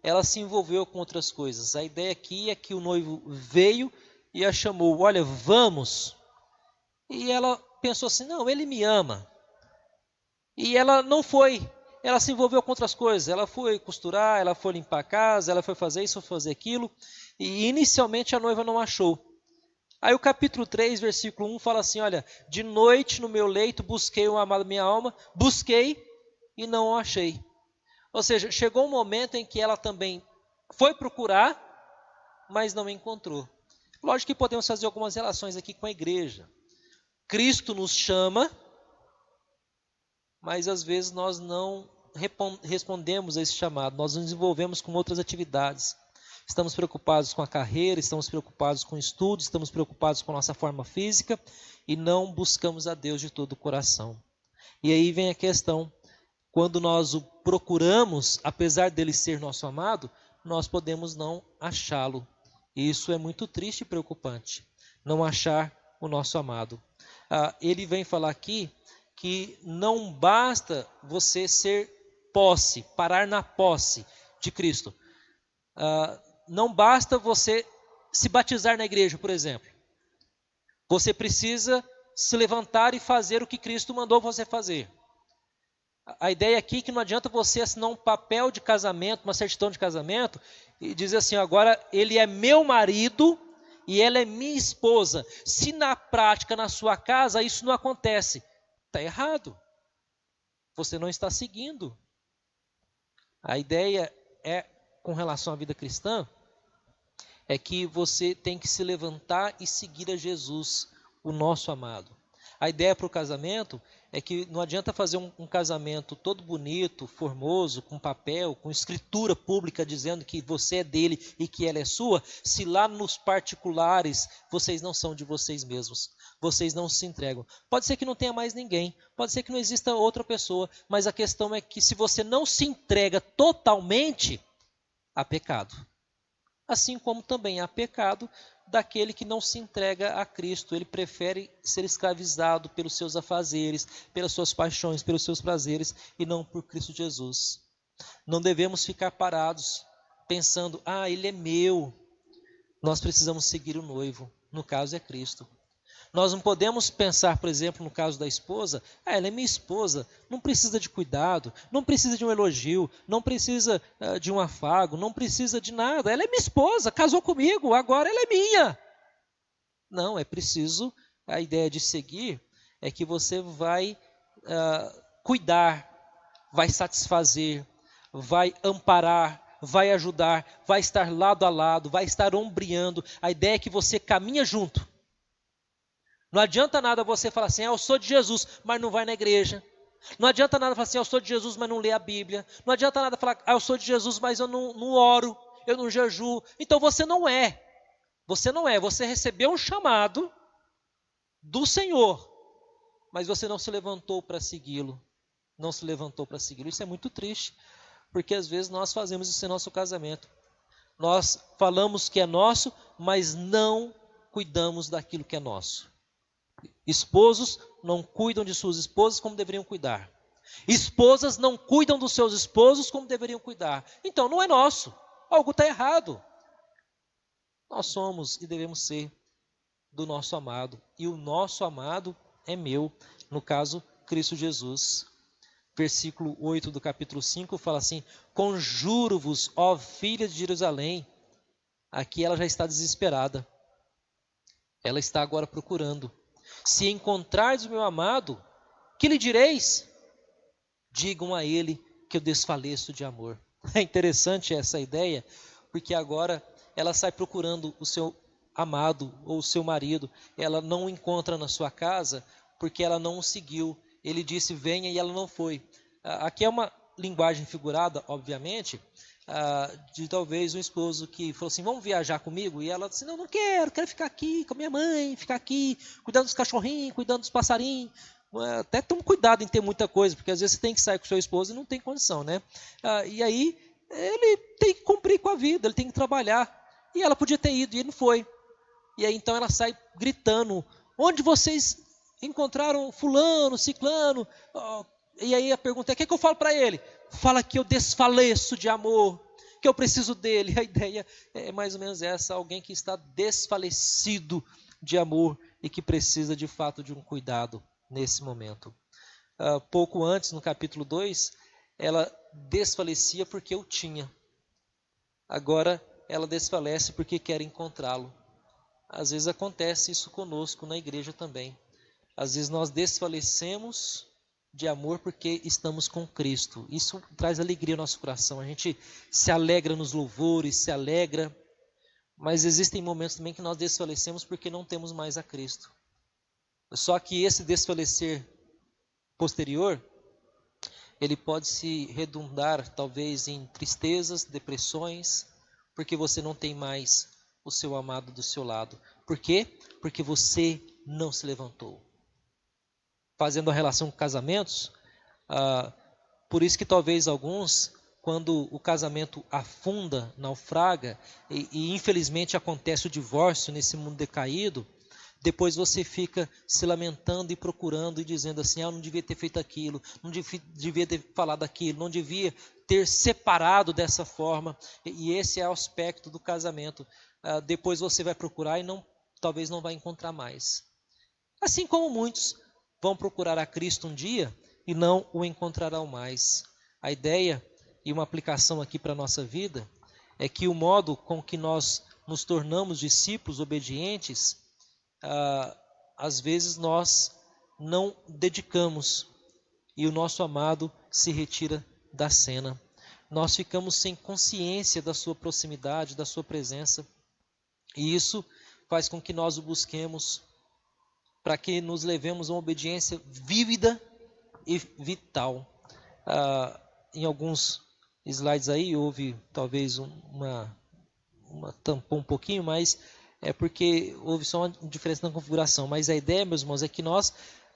ela se envolveu com outras coisas. A ideia aqui é que o noivo veio e a chamou, olha, vamos. E ela pensou assim, não, ele me ama. E ela não foi, ela se envolveu com outras coisas. Ela foi costurar, ela foi limpar a casa, ela foi fazer isso, foi fazer aquilo. E inicialmente a noiva não achou. Aí o capítulo 3, versículo 1 fala assim, olha, de noite no meu leito busquei o amado da minha alma, busquei e não o achei. Ou seja, chegou um momento em que ela também foi procurar, mas não encontrou. Lógico que podemos fazer algumas relações aqui com a igreja. Cristo nos chama, mas às vezes nós não respondemos a esse chamado, nós nos envolvemos com outras atividades. Estamos preocupados com a carreira, estamos preocupados com o estudo, estamos preocupados com a nossa forma física e não buscamos a Deus de todo o coração. E aí vem a questão, quando nós o procuramos, apesar dele ser nosso amado, nós podemos não achá-lo. E isso é muito triste e preocupante, não achar o nosso amado. Ele vem falar aqui que não basta você ser posse, parar na posse de Cristo. Não basta você se batizar na igreja, por exemplo. Você precisa se levantar e fazer o que Cristo mandou você fazer. A ideia aqui é que não adianta você assinar um papel de casamento, uma certidão de casamento, e dizer assim, agora ele é meu marido e ela é minha esposa. Se na prática, na sua casa, isso não acontece, está errado. Você não está seguindo. A ideia é, com relação à vida cristã, é que você tem que se levantar e seguir a Jesus, o nosso amado. A ideia para o casamento é que não adianta fazer um casamento todo bonito, formoso, com papel, com escritura pública dizendo que você é dele e que ela é sua, se lá nos particulares vocês não são de vocês mesmos, vocês não se entregam. Pode ser que não tenha mais ninguém, pode ser que não exista outra pessoa, mas a questão é que se você não se entrega totalmente, há pecado. Assim como também há pecado daquele que não se entrega a Cristo. Ele prefere ser escravizado pelos seus afazeres, pelas suas paixões, pelos seus prazeres, e não por Cristo Jesus. Não devemos ficar parados, pensando, ele é meu. Nós precisamos seguir o noivo, no caso é Cristo. Nós não podemos pensar, por exemplo, no caso da esposa, ela é minha esposa, não precisa de cuidado, não precisa de um elogio, não precisa de um afago, não precisa de nada. Ela é minha esposa, casou comigo, agora ela é minha. Não, é preciso, a ideia de seguir é que você vai cuidar, vai satisfazer, vai amparar, vai ajudar, vai estar lado a lado, vai estar ombreando. A ideia é que você caminha junto. Não adianta nada você falar assim, eu sou de Jesus, mas não vai na igreja. Não adianta nada falar assim, eu sou de Jesus, mas não lê a Bíblia. Não adianta nada falar, eu sou de Jesus, mas eu não oro, eu não jejuo. Então você não é. Você não é. Você recebeu um chamado do Senhor, mas você não se levantou para segui-lo. Não se levantou para segui-lo. Isso é muito triste, porque às vezes nós fazemos isso em nosso casamento. Nós falamos que é nosso, mas não cuidamos daquilo que é nosso. Esposos não cuidam de suas esposas como deveriam cuidar. Esposas não cuidam dos seus esposos como deveriam cuidar. Então não é nosso. Algo está errado. Nós somos e devemos ser do nosso amado. E o nosso amado é meu. No caso, Cristo Jesus. Versículo 8 do capítulo 5 fala assim, conjuro-vos, ó filhas de Jerusalém. Aqui ela já está desesperada. Ela está agora procurando. Se encontrardes o meu amado, que lhe direis? Digam a ele que eu desfaleço de amor. É interessante essa ideia, porque agora ela sai procurando o seu amado ou o seu marido. Ela não o encontra na sua casa, porque ela não o seguiu. Ele disse, venha, e ela não foi. Aqui é uma linguagem figurada, obviamente, de talvez um esposo que falou assim, vamos viajar comigo? E ela disse, não quero ficar aqui com a minha mãe, ficar aqui, cuidando dos cachorrinhos, cuidando dos passarinhos. Até tome cuidado em ter muita coisa, porque às vezes você tem que sair com o seu esposo e não tem condição, né? E aí, ele tem que cumprir com a vida, ele tem que trabalhar. E ela podia ter ido, e ele não foi. E aí, então, ela sai gritando, onde vocês encontraram fulano, ciclano? E aí a pergunta é, o que eu falo para ele? Fala que eu desfaleço de amor, que eu preciso dele. A ideia é mais ou menos essa, alguém que está desfalecido de amor e que precisa de fato de um cuidado nesse momento. Pouco antes, no capítulo 2, ela desfalecia porque eu tinha. Agora ela desfalece porque quer encontrá-lo. Às vezes acontece isso conosco na igreja também. Às vezes nós desfalecemos de amor porque estamos com Cristo. Isso traz alegria ao nosso coração. A gente se alegra nos louvores, se alegra, mas existem momentos também que nós desfalecemos porque não temos mais a Cristo. Só que esse desfalecer posterior, ele pode se redundar talvez em tristezas, depressões, porque você não tem mais o seu amado do seu lado. Por quê? Porque você não se levantou. Fazendo a relação com casamentos, por isso que talvez alguns, quando o casamento afunda, naufraga, e infelizmente acontece o divórcio nesse mundo decaído, depois você fica se lamentando e procurando e dizendo assim, eu não devia ter feito aquilo, não devia ter falado aquilo, não devia ter separado dessa forma, e esse é o aspecto do casamento. Depois você vai procurar e talvez não vai encontrar mais. Assim como muitos vão procurar a Cristo um dia e não o encontrarão mais. A ideia e uma aplicação aqui para a nossa vida é que o modo com que nós nos tornamos discípulos obedientes, às vezes nós não dedicamos e o nosso amado se retira da cena. Nós ficamos sem consciência da sua proximidade, da sua presença, e isso faz com que nós o busquemos para que nos levemos a uma obediência vívida e vital. Em alguns slides aí houve talvez uma tampou um pouquinho, mas é porque houve só uma diferença na configuração. Mas a ideia, meus irmãos, é que nós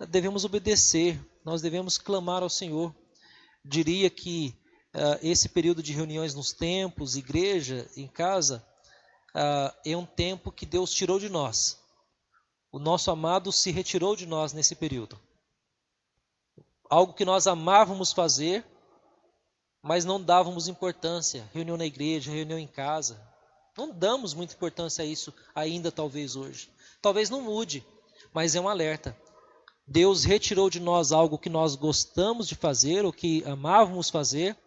devemos obedecer, nós devemos clamar ao Senhor. Diria que esse período de reuniões nos templos, igreja, em casa, é um tempo que Deus tirou de nós. O nosso amado se retirou de nós nesse período. Algo que nós amávamos fazer, mas não dávamos importância. Reunião na igreja, reunião em casa. Não damos muita importância a isso ainda, talvez hoje. Talvez não mude, mas é um alerta. Deus retirou de nós algo que nós gostamos de fazer, ou que amávamos fazer,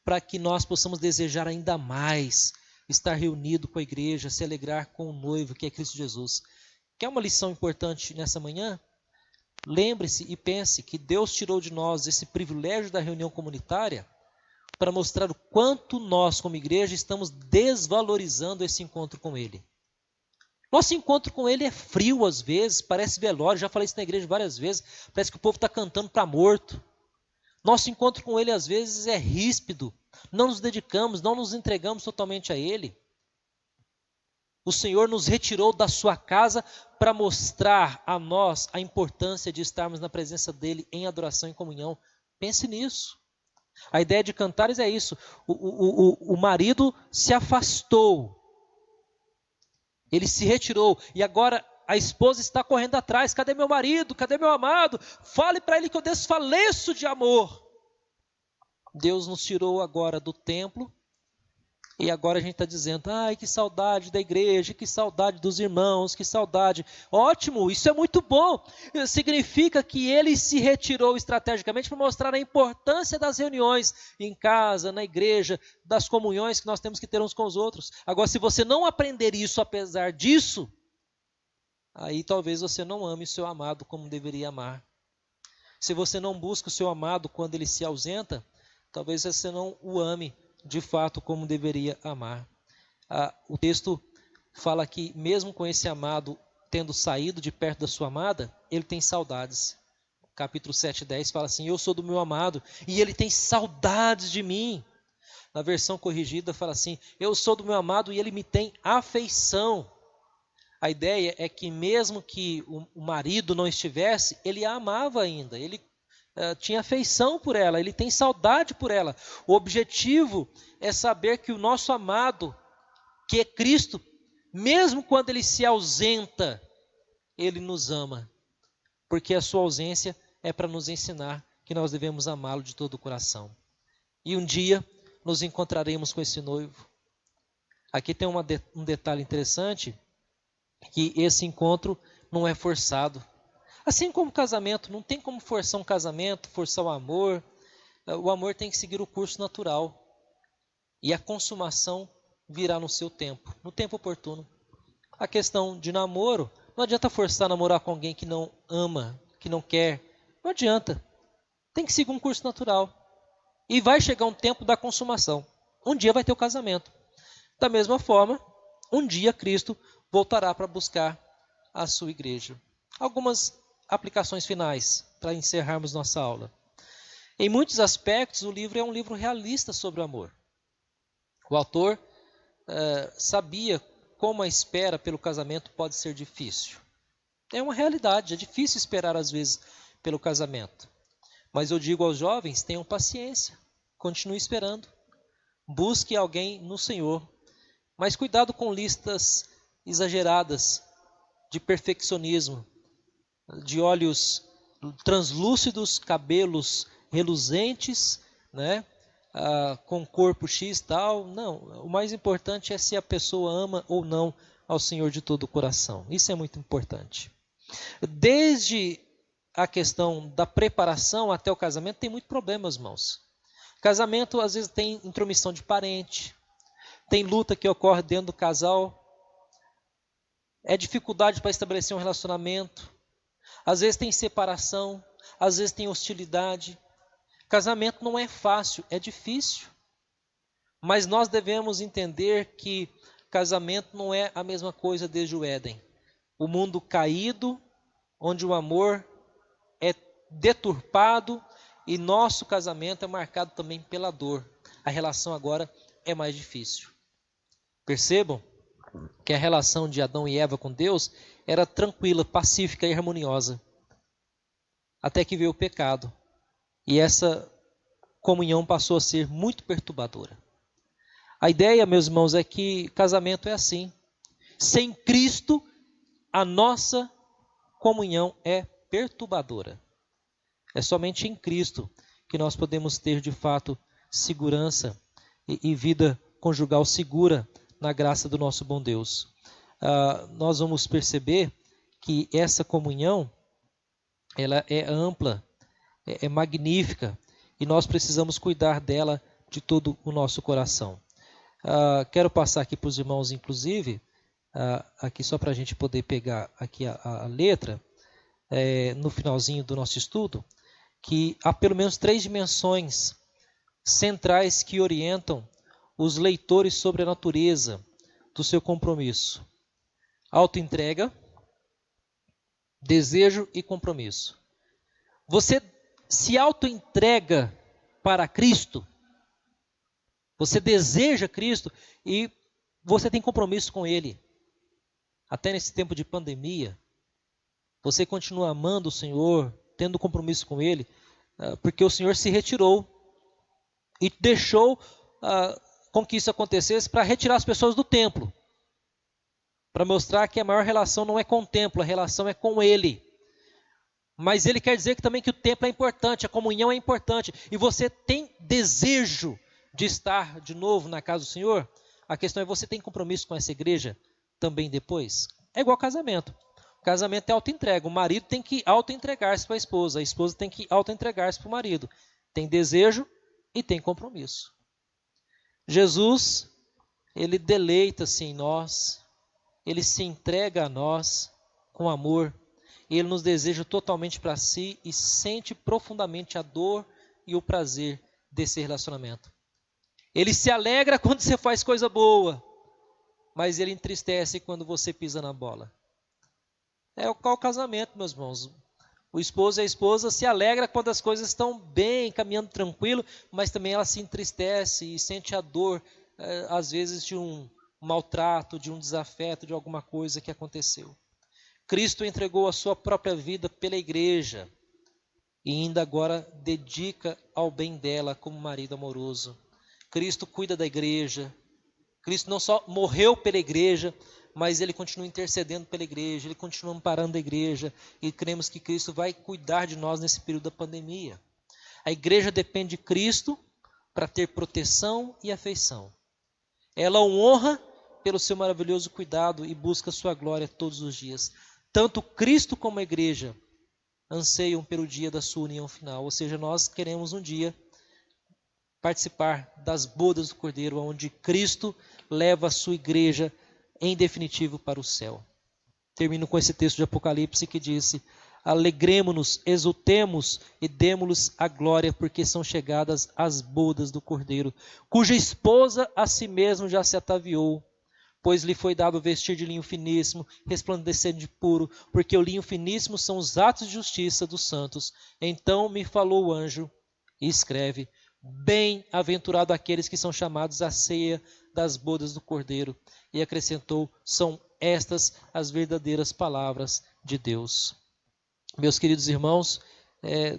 para que nós possamos desejar ainda mais estar reunido com a igreja, se alegrar com o noivo, que é Cristo Jesus. Quer uma lição importante nessa manhã? Lembre-se e pense que Deus tirou de nós esse privilégio da reunião comunitária para mostrar o quanto nós, como igreja, estamos desvalorizando esse encontro com Ele. Nosso encontro com Ele é frio às vezes, parece velório, já falei isso na igreja várias vezes, parece que o povo está cantando para morto. Nosso encontro com Ele às vezes é ríspido, não nos dedicamos, não nos entregamos totalmente a Ele. O Senhor nos retirou da sua casa para mostrar a nós a importância de estarmos na presença dEle em adoração e comunhão. Pense nisso. A ideia de Cantares é isso. O marido se afastou. Ele se retirou. E agora a esposa está correndo atrás. Cadê meu marido? Cadê meu amado? Fale para ele que eu desfaleço de amor. Deus nos tirou agora do templo. E agora a gente está dizendo, ai, que saudade da igreja, que saudade dos irmãos, que saudade. Ótimo, isso é muito bom. Significa que ele se retirou estrategicamente para mostrar a importância das reuniões em casa, na igreja, das comunhões que nós temos que ter uns com os outros. Agora, se você não aprender isso apesar disso, aí talvez você não ame o seu amado como deveria amar. Se você não busca o seu amado quando ele se ausenta, talvez você não o ame de fato como deveria amar. O texto fala que mesmo com esse amado tendo saído de perto da sua amada, ele tem saudades. Capítulo 7:10 fala assim, eu sou do meu amado e ele tem saudades de mim. Na versão corrigida fala assim, eu sou do meu amado e ele me tem afeição. A ideia é que mesmo que o marido não estivesse, ele a amava ainda, ele tinha afeição por ela, ele tem saudade por ela. O objetivo é saber que o nosso amado, que é Cristo, mesmo quando ele se ausenta, ele nos ama, porque a sua ausência é para nos ensinar que nós devemos amá-lo de todo o coração. E um dia nos encontraremos com esse noivo. Aqui tem um detalhe interessante, que esse encontro não é forçado. Assim como o casamento, não tem como forçar um casamento, forçar o amor. O amor tem que seguir o curso natural. E a consumação virá no seu tempo, no tempo oportuno. A questão de namoro, não adianta forçar a namorar com alguém que não ama, que não quer. Não adianta. Tem que seguir um curso natural. E vai chegar um tempo da consumação. Um dia vai ter o casamento. Da mesma forma, um dia Cristo voltará para buscar a sua igreja. Algumas aplicações finais para encerrarmos nossa aula. Em muitos aspectos, o livro é um livro realista sobre o amor. O autor sabia como a espera pelo casamento pode ser difícil. É uma realidade, é difícil esperar às vezes pelo casamento. Mas eu digo aos jovens, tenham paciência, continue esperando. Busque alguém no Senhor. Mas cuidado com listas exageradas de perfeccionismo, de olhos translúcidos, cabelos reluzentes, né? Com corpo X tal. Não, o mais importante é se a pessoa ama ou não ao Senhor de todo o coração. Isso é muito importante. Desde a questão da preparação até o casamento tem muito problema, irmãos. Casamento às vezes tem intromissão de parente, tem luta que ocorre dentro do casal, é dificuldade para estabelecer um relacionamento, às vezes tem separação, às vezes tem hostilidade. Casamento não é fácil, é difícil. Mas nós devemos entender que casamento não é a mesma coisa desde o Éden. O mundo caído, onde o amor é deturpado, e nosso casamento é marcado também pela dor. A relação agora é mais difícil. Percebam que a relação de Adão e Eva com Deus era tranquila, pacífica e harmoniosa. Até que veio o pecado. E essa comunhão passou a ser muito perturbadora. A ideia, meus irmãos, é que casamento é assim. Sem Cristo, a nossa comunhão é perturbadora. É somente em Cristo que nós podemos ter, de fato, segurança e vida conjugal segura na graça do nosso bom Deus. Nós vamos perceber que essa comunhão ela é ampla, é magnífica, e nós precisamos cuidar dela de todo o nosso coração. Quero passar aqui para os irmãos, inclusive, aqui só para a gente poder pegar aqui a letra, no finalzinho do nosso estudo, que há pelo menos 3 dimensões centrais que orientam os leitores sobre a natureza do seu compromisso: autoentrega, desejo e compromisso. Você se autoentrega para Cristo, você deseja Cristo e você tem compromisso com Ele. Até nesse tempo de pandemia, você continua amando o Senhor, tendo compromisso com Ele, porque o Senhor se retirou e deixou com que isso acontecesse para retirar as pessoas do templo, para mostrar que a maior relação não é com o templo, a relação é com Ele. Mas Ele quer dizer que também que o templo é importante, a comunhão é importante, e você tem desejo de estar de novo na casa do Senhor. A questão é, você tem compromisso com essa igreja também depois? É igual casamento. O casamento é autoentrega. O marido tem que autoentregar-se para a esposa tem que autoentregar-se para o marido. Tem desejo e tem compromisso. Jesus, Ele deleita-se em nós, Ele se entrega a nós com amor, Ele nos deseja totalmente para si e sente profundamente a dor e o prazer desse relacionamento. Ele se alegra quando você faz coisa boa, mas Ele entristece quando você pisa na bola. É o casamento, meus irmãos. O esposo e a esposa se alegra quando as coisas estão bem, caminhando tranquilo, mas também ela se entristece e sente a dor, às vezes, de um maltrato, de um desafeto, de alguma coisa que aconteceu. Cristo entregou a sua própria vida pela igreja e ainda agora dedica ao bem dela como marido amoroso. Cristo cuida da igreja. Cristo não só morreu pela igreja, mas Ele continua intercedendo pela igreja, Ele continua amparando a igreja, e cremos que Cristo vai cuidar de nós nesse período da pandemia. A igreja depende de Cristo para ter proteção e afeição. Ela o honra pelo seu maravilhoso cuidado e busca sua glória todos os dias. Tanto Cristo como a igreja anseiam pelo dia da sua união final. Ou seja, nós queremos um dia participar das bodas do Cordeiro, onde Cristo leva a sua igreja em definitivo para o céu. Termino com esse texto de Apocalipse que diz: alegremo-nos, exultemos e demo-lhes a glória, porque são chegadas as bodas do Cordeiro, cuja esposa a si mesmo já se ataviou, pois lhe foi dado vestir de linho finíssimo, resplandecendo de puro, porque o linho finíssimo são os atos de justiça dos santos. Então me falou o anjo e escreve: bem-aventurado aqueles que são chamados à ceia das bodas do Cordeiro. E acrescentou: são estas as verdadeiras palavras de Deus. Meus queridos irmãos,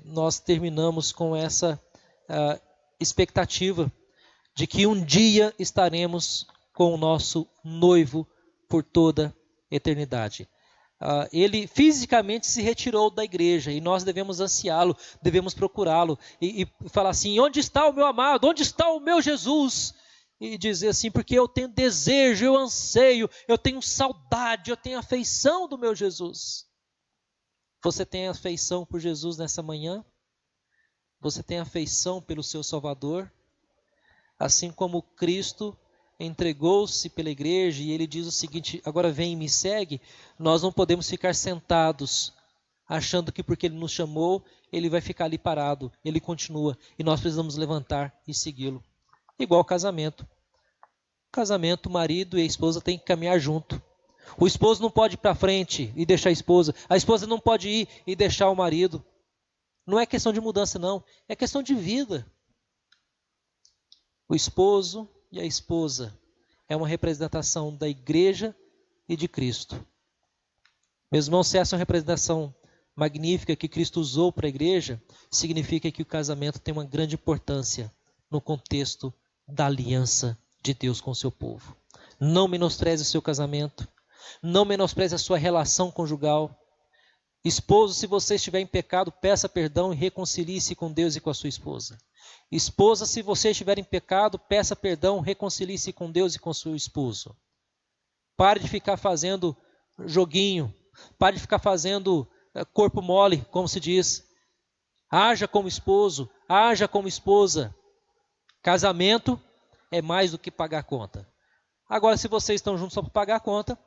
nós terminamos com essa expectativa de que um dia estaremos com o nosso noivo por toda eternidade. Ele fisicamente se retirou da igreja e nós devemos ansiá-lo, devemos procurá-lo e falar assim: onde está o meu amado? Onde está o meu Jesus? E dizer assim: porque eu tenho desejo, eu anseio, eu tenho saudade, eu tenho afeição do meu Jesus. Você tem afeição por Jesus nessa manhã? Você tem afeição pelo seu Salvador? Assim como Cristo entregou-se pela igreja e ele diz o seguinte: agora vem e me segue. Nós não podemos ficar sentados achando que porque ele nos chamou, ele vai ficar ali parado. Ele continua e nós precisamos levantar e segui-lo. Igual casamento. Casamento, o marido e a esposa têm que caminhar junto. O esposo não pode ir para frente e deixar a esposa não pode ir e deixar o marido. Não é questão de mudança não, é questão de vida. O esposo e a esposa é uma representação da igreja e de Cristo. Meus irmãos, se essa é uma representação magnífica que Cristo usou para a igreja, significa que o casamento tem uma grande importância no contexto da aliança de Deus com o seu povo. Não menospreze o seu casamento, não menospreze a sua relação conjugal. Esposo, se você estiver em pecado, peça perdão e reconcilie-se com Deus e com a sua esposa. Esposa, se você estiver em pecado, peça perdão, reconcilie-se com Deus e com o seu esposo. Pare de ficar fazendo joguinho, pare de ficar fazendo corpo mole, como se diz. Haja como esposo, haja como esposa. Casamento é mais do que pagar a conta. Agora, se vocês estão juntos só para pagar a conta,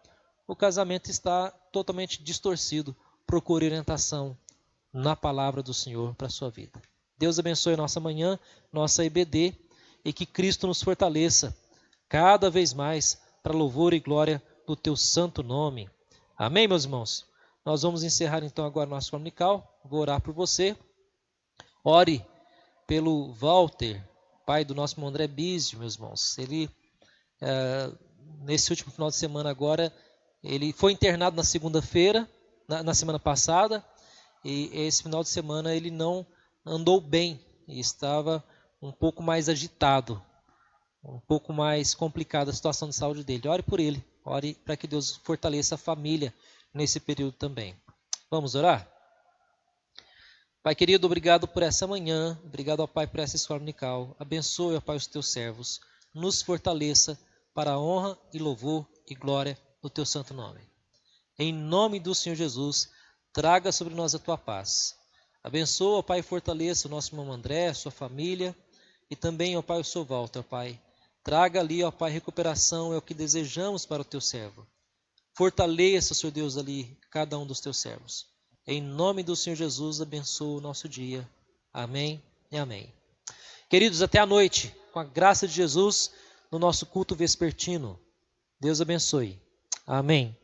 o casamento está totalmente distorcido. Procure orientação na palavra do Senhor para a sua vida. Deus abençoe a nossa manhã, nossa EBD, e que Cristo nos fortaleça cada vez mais para louvor e glória do teu santo nome. Amém, meus irmãos? Nós vamos encerrar então agora nosso dominical. Vou orar por você. Ore pelo Walter, pai do nosso irmão André Bizio, meus irmãos. Ele, nesse último final de semana agora, ele foi internado na segunda-feira, na semana passada, e esse final de semana ele não andou bem, e estava um pouco mais agitado, um pouco mais complicada a situação de saúde dele. Ore por ele, ore para que Deus fortaleça a família nesse período também. Vamos orar? Pai querido, obrigado por essa manhã, obrigado ao Pai por essa escola dominical. Abençoe, ó Pai, os teus servos, nos fortaleça para a honra e louvor e glória do teu santo nome. Em nome do Senhor Jesus, traga sobre nós a tua paz. Abençoa, ó Pai, e fortaleça o nosso irmão André, sua família, e também, ó Pai, o seu Walter, ó Pai. Traga ali, ó Pai, recuperação, é o que desejamos para o teu servo. Fortaleça, Senhor Deus, ali cada um dos teus servos. Em nome do Senhor Jesus, abençoa o nosso dia. Amém e amém. Queridos, até a noite, com a graça de Jesus, no nosso culto vespertino. Deus abençoe. Amém.